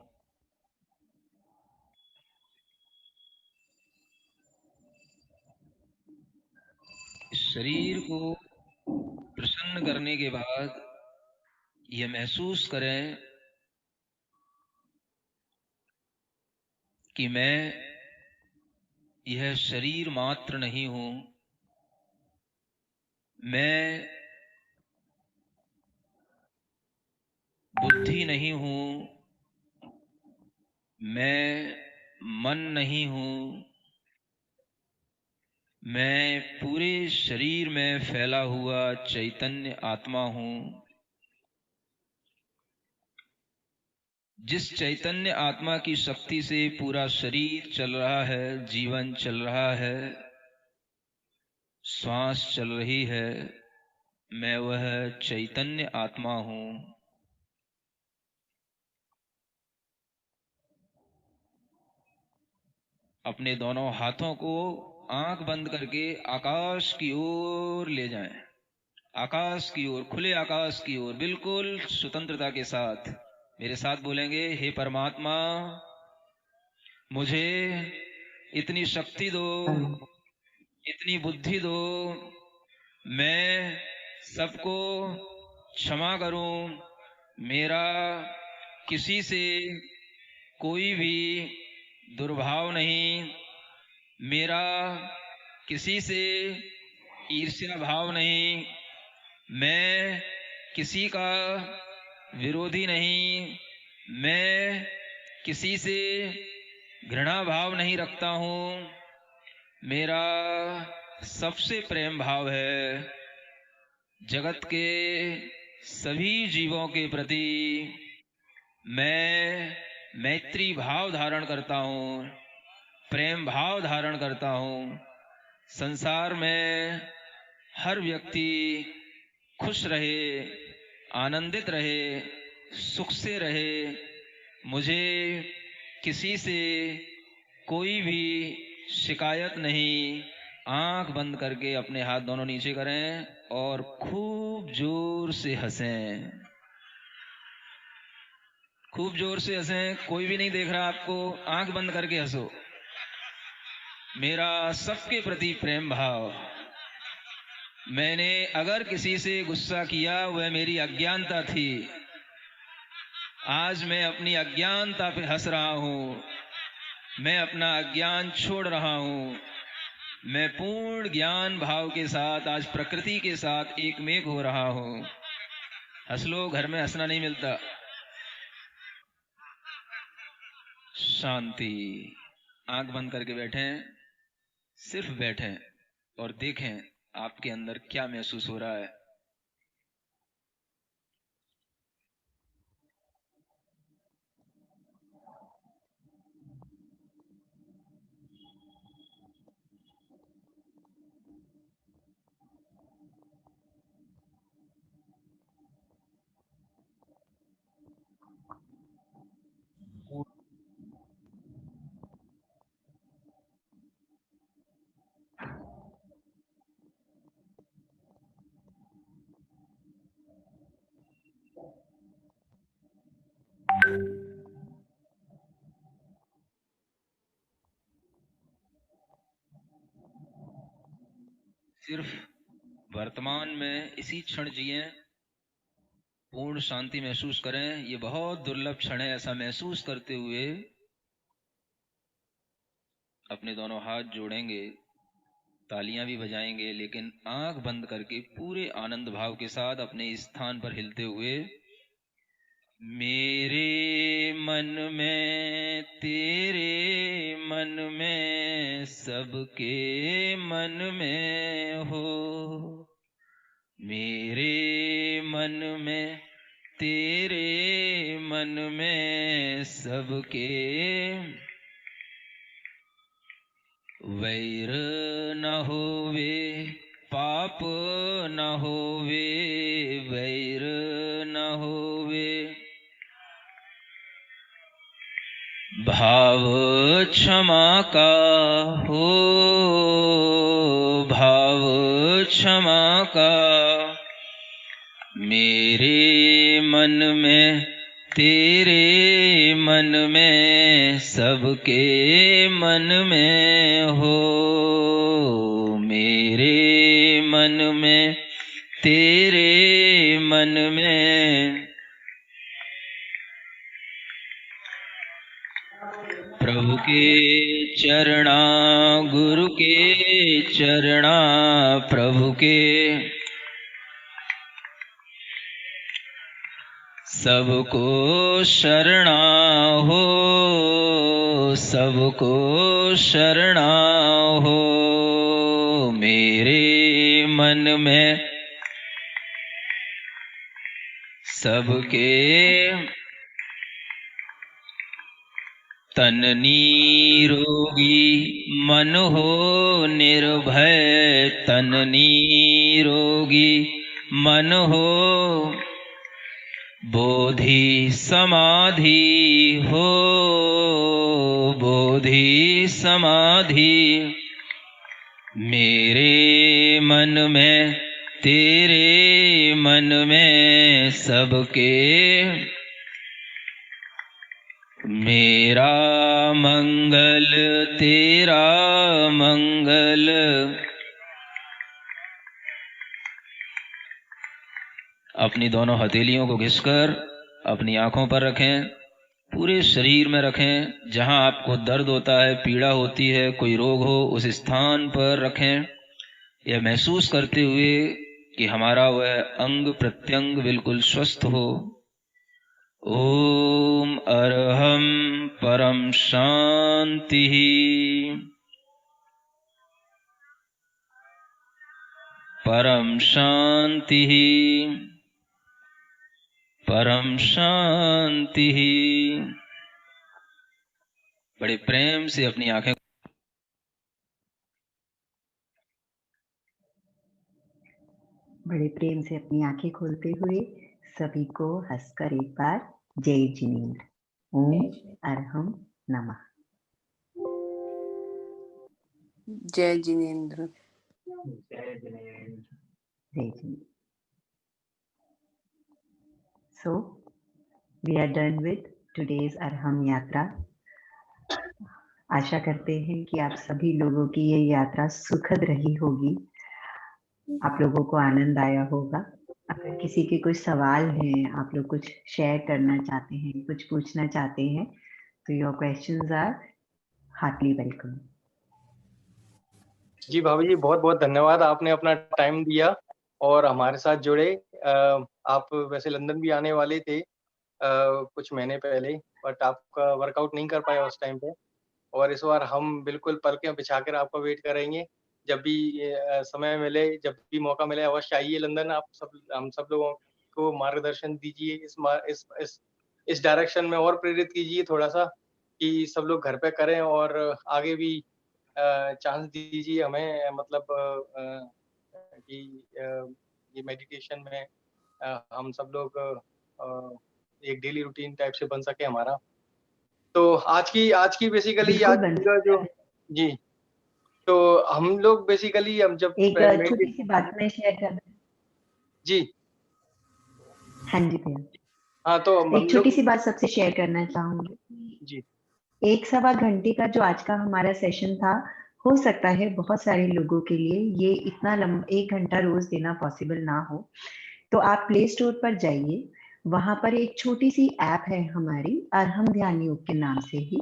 इस शरीर को प्रसन्न करने के बाद यह महसूस करें कि मैं यह शरीर मात्र नहीं हूं। मैं बुद्धि नहीं हूं। मैं मन नहीं हूं। मैं पूरे शरीर में फैला हुआ चैतन्य आत्मा हूं। जिस चैतन्य आत्मा की शक्ति से पूरा शरीर चल रहा है, जीवन चल रहा है, श्वास चल रही है, मैं वह चैतन्य आत्मा हूं। अपने दोनों हाथों को आंख बंद करके आकाश की ओर ले जाएं। आकाश की ओर, खुले आकाश की ओर, बिल्कुल स्वतंत्रता के साथ मेरे साथ बोलेंगे, हे परमात्मा, मुझे इतनी शक्ति दो, इतनी बुद्धि दो, मैं सबको क्षमा करूं। मेरा किसी से कोई भी दुर्भाव नहीं। मेरा किसी से ईर्ष्या भाव नहीं। मैं किसी का विरोधी नहीं, मैं किसी से घृणा भाव नहीं रखता हूँ। मेरा सबसे प्रेम भाव है जगत के सभी जीवों के प्रति। मैं मैत्री भाव धारण करता हूँ, प्रेम भाव धारण करता हूँ। संसार में हर व्यक्ति खुश रहे, आनंदित रहे, सुख से रहे। मुझे किसी से कोई भी शिकायत नहीं। आंख बंद करके अपने हाथ दोनों नीचे करें और खूब जोर से हंसें, खूब जोर से हंसें। कोई भी नहीं देख रहा आपको, आंख बंद करके हंसो। मेरा सबके प्रति प्रेम भाव। मैंने अगर किसी से गुस्सा किया वह मेरी अज्ञानता थी। आज मैं अपनी अज्ञानता पे हंस रहा हूँ। मैं अपना अज्ञान छोड़ रहा हूँ। मैं पूर्ण ज्ञान भाव के साथ आज प्रकृति के साथ एकमेक हो रहा हूँ। हंस लो, घर में हंसना नहीं मिलता। शांति। आंख बंद करके बैठें, सिर्फ बैठें और देखें आपके अंदर क्या महसूस हो रहा है। सिर्फ वर्तमान में इसी क्षण जिए, पूर्ण शांति महसूस करें। ये बहुत दुर्लभ क्षण है। ऐसा महसूस करते हुए अपने दोनों हाथ जोड़ेंगे, तालियां भी बजाएंगे, लेकिन आंख बंद करके पूरे आनंद भाव के साथ अपने स्थान पर हिलते हुए, मेरे मन में तेरे मन में सबके मन में हो, मेरे मन में तेरे मन में सबके। वैर न होवे पाप न होवे, वैर न होवे। भाव क्षमा का हो, भाव क्षमा का। मेरे मन में तेरे मन में सबके मन में हो, मेरे मन में तेरे मन में। प्रभु के चरणा, गुरु के चरणा, प्रभु के सबको शरणा हो, सबको शरणा हो। मेरे मन में सबके तन निरोगी, मन हो निर्भय। तन निरोगी, मन हो बोधि समाधि हो, बोधि समाधि। मेरे मन में तेरे मन में सबके। मेरा मंगल तेरा मंगल। अपनी दोनों हथेलियों को घिसकर अपनी आंखों पर रखें, पूरे शरीर में रखें। जहां आपको दर्द होता है, पीड़ा होती है, कोई रोग हो, उस स्थान पर रखें। यह महसूस करते हुए कि हमारा वह अंग प्रत्यंग बिल्कुल स्वस्थ हो। ओम अरहम परम शांति। परम शांति। परम शांति। बड़े प्रेम से अपनी आंखें बड़े प्रेम से अपनी आंखें खोलते हुए सभी को हंसकर एक बार जय जिनेंद्र। ओम अरहम नमः। जय जिनेंद्र। जय जिनेंद्र। जय Jinendra. So we are done with today's Arham यात्रा। आशा करते हैं कि आप सभी लोगों की ये यात्रा सुखद रही होगी, आप लोगों को आनंद आया होगा। अगर किसी के कोई सवाल हैं, आप लोग कुछ शेयर करना चाहते हैं, कुछ पूछना चाहते हैं, तो your questions are heartily welcome. जी भाभी जी, बहुत बहुत धन्यवाद, आपने अपना टाइम दिया और हमारे साथ जुड़े। आप वैसे लंदन भी आने वाले थे कुछ महीने पहले, बट आपका वर्कआउट नहीं कर पाया उस टाइम पे, और इस बार हम बिल्कुल पलकें बिछाकर आपका वेट करेंगे। जब भी समय मिले, जब भी मौका मिले, अवश्य आइए लंदन। आप सब, हम सब लोगों को मार्गदर्शन दीजिए इस डायरेक्शन में, और प्रेरित कीजिए थोड़ा सा कि सब लोग घर पे करें, और आगे भी चांस दीजिए हमें, मतलब कि ये मेडिटेशन में हम सब लोग एक डेली रूटीन टाइप से बन सके हमारा। तो आज की बेसिकली आज का जो जी, तो हम लोग बेसिकली हम जब एक छोटी सी बात मैं शेयर कर जी, हाँ जी भैया, हाँ, तो एक छोटी सी बात सबसे शेयर करना चाहूंगी जी। 1-1.25 घंटे का जो आज का हमारा सेशन था, हो सकता है बहुत सारे लोगों के लिए ये इतना 1 घंटा रोज देना पॉसिबल ना हो, तो आप प्ले स्टोर पर जाइए, वहां पर एक छोटी सी ऐप है हमारी अरहम ध्यान योग के नाम से ही।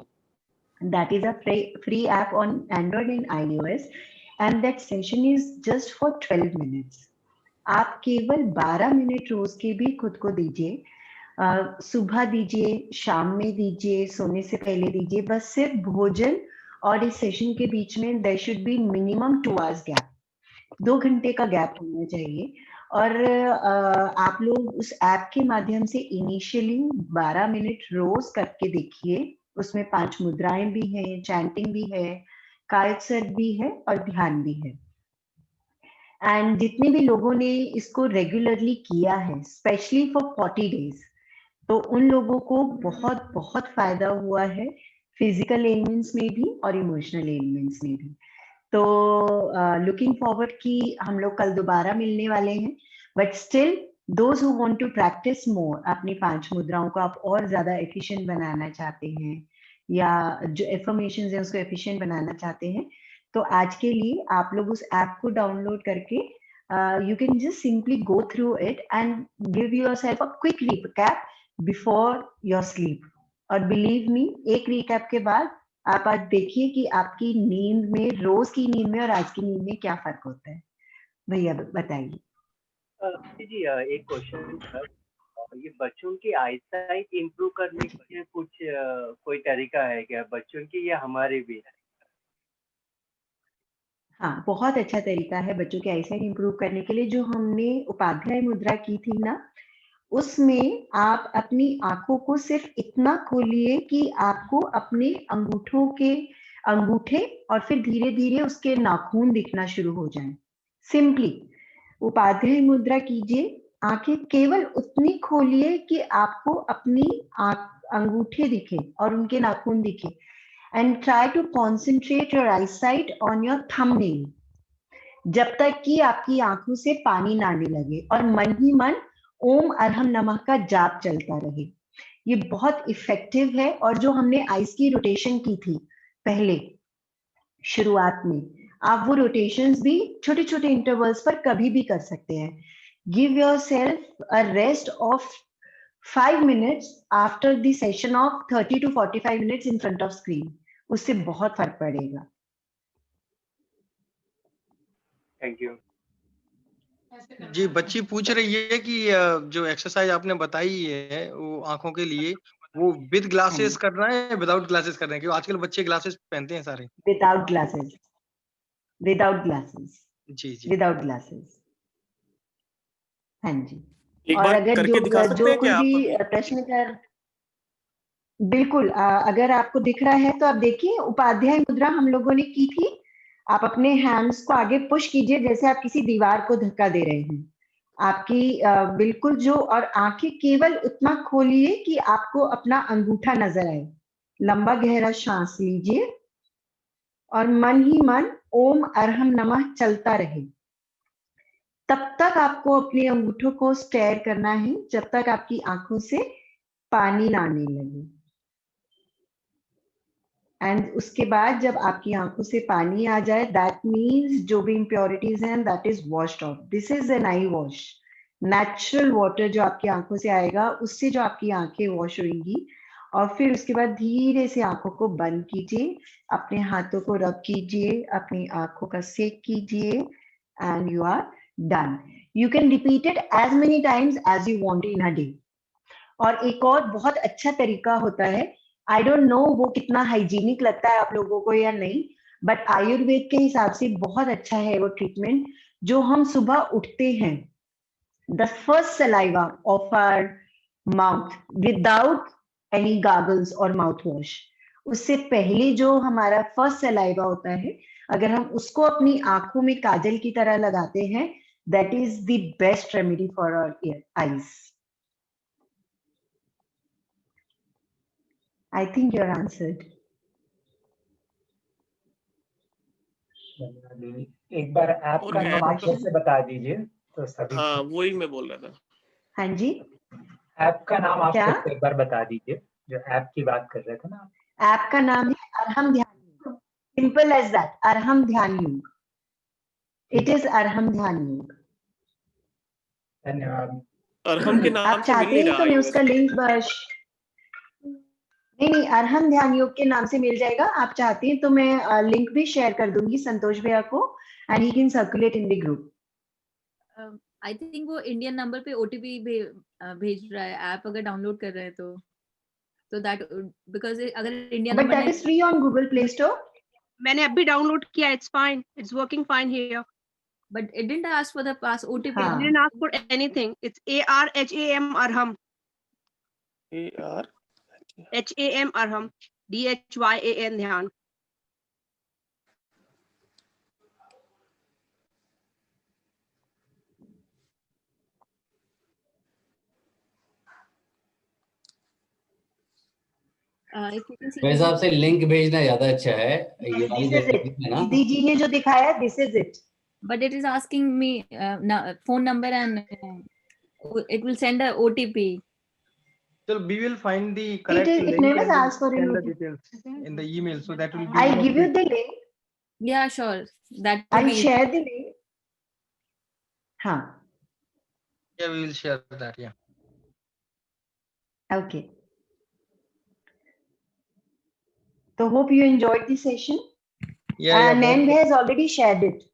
That is a free app on Android and iOS and that session is just for 12 minutes. आप केवल 12 मिनट रोज के भी खुद को दीजिए। सुबह दीजिए, शाम में दीजिए, सोने से पहले दीजिए, बस सिर्फ भोजन और इस सेशन के बीच में there should be minimum 2 hours gap, 2 घंटे का गैप होना चाहिए। और आप लोग उस ऐप के माध्यम से इनिशियली 12 मिनट रोज करके देखिए। उसमें 5 मुद्राएं भी हैं, चैंटिंग भी है, कायसर भी है और ध्यान भी है। एंड जितने भी लोगों ने इसको रेगुलरली किया है, स्पेशली फॉर 40 डेज, तो उन लोगों को बहुत बहुत फायदा हुआ है, फिजिकल एलिमेंट्स में भी और इमोशनल एलिमेंट्स में भी। तो लुकिंग फॉरवर्ड कि हम लोग कल दोबारा मिलने वाले हैं, but still those who want to practice more, अपनी 5 मुद्राओं को आप और ज्यादा एफिशिएंट बनाना चाहते हैं, या जो एफर्मेशंस है उसको एफिशिएंट बनाना चाहते हैं, तो आज के लिए आप लोग उस ऐप को डाउनलोड करके you can just simply go through it and give yourself a quick recap before your sleep. और believe me, एक recap के बाद आप आज देखिए कि आपकी नींद में, रोज की नींद में और आज की नींद में क्या फर्क होता है। भैया बताइए। जी, एक क्वेश्चन था, ये बच्चों की आईसाइट इंप्रूव करने के लिए कुछ कोई तरीका है क्या, बच्चों की या हमारे भी? हाँ, बहुत अच्छा तरीका है बच्चों की आईसाइट इंप्रूव करने के लिए। जो हमने उपाध्याय मुद्रा की थी ना, उसमें आप अपनी आंखों को सिर्फ इतना खोलिए कि आपको अपने अंगूठे और फिर धीरे धीरे उसके नाखून दिखना शुरू हो जाएं। सिंपली उपाध्याय मुद्रा कीजिए, आंखें केवल उतनी खोलिए कि आपको अपनी अंगूठे दिखे और उनके नाखून दिखे, and try to concentrate your eyesight on your thumbnail, जब तक कि आपकी आंखों से पानी ना आने लगे और मन ही मन ओम अरहम नमः का जाप चलता रहे। ये बहुत इफेक्टिव है। और जो हमने आइस की रोटेशन की थी पहले शुरुआत में, आप वो रोटेशंस भी छोटे छोटे इंटरवल्स पर कभी भी कर सकते हैं। Give yourself a rest of 5 minutes after the session of 30 to 45 minutes in front of screen, उससे बहुत फर्क पड़ेगा। Thank you. जी, बच्ची पूछ रही है कि जो एक्सरसाइज आपने बताई है वो आंखों के लिए, वो विद ग्लासेस करना है विदाउट ग्लासेस करना है? क्योंकि आजकल बच्चे ग्लासेस पहनते हैं सारे। विदाउट ग्लासेस, विदाउट ग्लासेस, जी जी। Without glasses. हाँ जी। एक और बार अगर करके दिखा सकते जो हैं कोई क्या आप भी अभी? प्रश्न कर, बिल्कुल, अगर आपको दिख रहा है तो आप देखिए, उपाध्याय मुद्रा हम लोगों ने की थी। आप अपने हैंड्स को आगे पुश कीजिए जैसे आप किसी दीवार को धक्का दे रहे हैं। आपकी बिल्कुल जो, और आंखें केवल उतना खोलिए कि आपको अपना अंगूठा नजर आए। लंबा गहरा सांस लीजिए और मन ही मन ओम अरहम नमः चलता रहे। तब तक आपको अपने अंगूठों को स्टेयर करना है जब तक आपकी आंखों से पानी ना आने लगे। एंड उसके बाद जब आपकी आंखों से पानी आ जाए, दैट मीन्स जो भी इम्प्योरिटीज हैं that is washed of. This is an I wash. Natural water जो आपकी आंखों से आएगा उससे जो आपकी आंखें वॉश होंगी। और फिर उसके बाद धीरे से आंखों को बंद कीजिए, अपने हाथों को रब कीजिए, अपनी आंखों का सेक कीजिए, and you are done. You can repeat it as many times as you want in a day. और एक और बहुत अच्छा तरीका होता है, आई डोंट नो वो कितना हाइजीनिक लगता है आप लोगों को या नहीं, बट आयुर्वेद के हिसाब से बहुत अच्छा है वो ट्रीटमेंट। जो हम सुबह उठते हैं, the first saliva of our mouth without any gargles और माउथ वॉश, उससे पहले जो हमारा फर्स्ट सलाइवा होता है, अगर हम उसको अपनी आंखों में काजल की तरह लगाते हैं, that is the best remedy for our eyes. I think you're answered. एक बार ऐप और का ऐप नाम आप का? फिर से बता दीजिए तो सभी। हाँ, वही मैं बोल रहा था। हाँ जी, ऐप का नाम आप क्या? फिर से एक बार बता दीजिए, जो ऐप की बात कर रहे थे ना। ऐप का नाम है अरहम ध्यान योग। सिंपल एज दैट, अरहम ध्यान योग। इट इज अरहम ध्यान योग। धन्यवाद। अरहम के नाम आप से मिल चाहते नहीं हैं रहा तो मैं आयुर्वेद उसका लिंक नहीं, अरहम ध्यान योग के नाम से मिल जाएगा। आप चाहते हैं तो मैं लिंक भी शेयर कर दूंगी संतोष भैया को, and he can circulate in the group. I think वो इंडियन नंबर पे ओटीपी भेज रहा है, ऐप अगर डाउनलोड कर रहे हैं तो दैट, बिकॉज अगर Indian but number that is free on Google play store. मैंने अभी डाउनलोड किया, it's fine, it's working fine here, but it didn't ask for the pass OTP. हाँ। didn't ask for anything. It's ARHAM Arham. HAM Arham. DHYAN ध्यान। मेरे हिसाब से लिंक भेजना ज्यादा अच्छा है। ये वाली जो है ना, दीदी जी ने जो दिखाया, this is it. But it is asking me phone number and it will send a OTP. So we will find the correct It link never and we'll asks for send the OTP. details in the email, so that will be I'll more give you quick. the link. Yeah, sure. That will I'll be share the link. हाँ, Yeah, we will share that. Yeah. okay. So hope you enjoyed the session. Yeah. Nan has already shared it.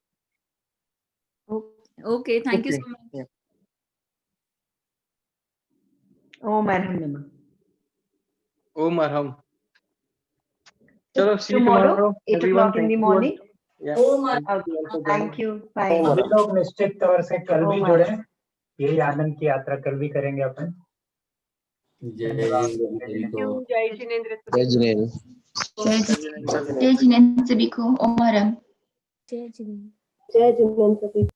okay. Thank you Okay. so much. Yeah. Om Arham Namah. Om Arham. Chalo, see you Tomorrow, tomorrow, 8 everyone. o'clock in Thank the you. morning. Yeah. Okay. Thank you. Bye. सभी लोग निश्चित तौर से कल भी ओम जुड़े, यही आनंद की यात्रा कल भी करेंगे अपन। जय सभी को। जय जिनेंद्र। जय जिनेंद्र। जय जिनेंद्र सभी को। ओम हरम। जय जिनेंद्र। जय जिनेंद्र सभी।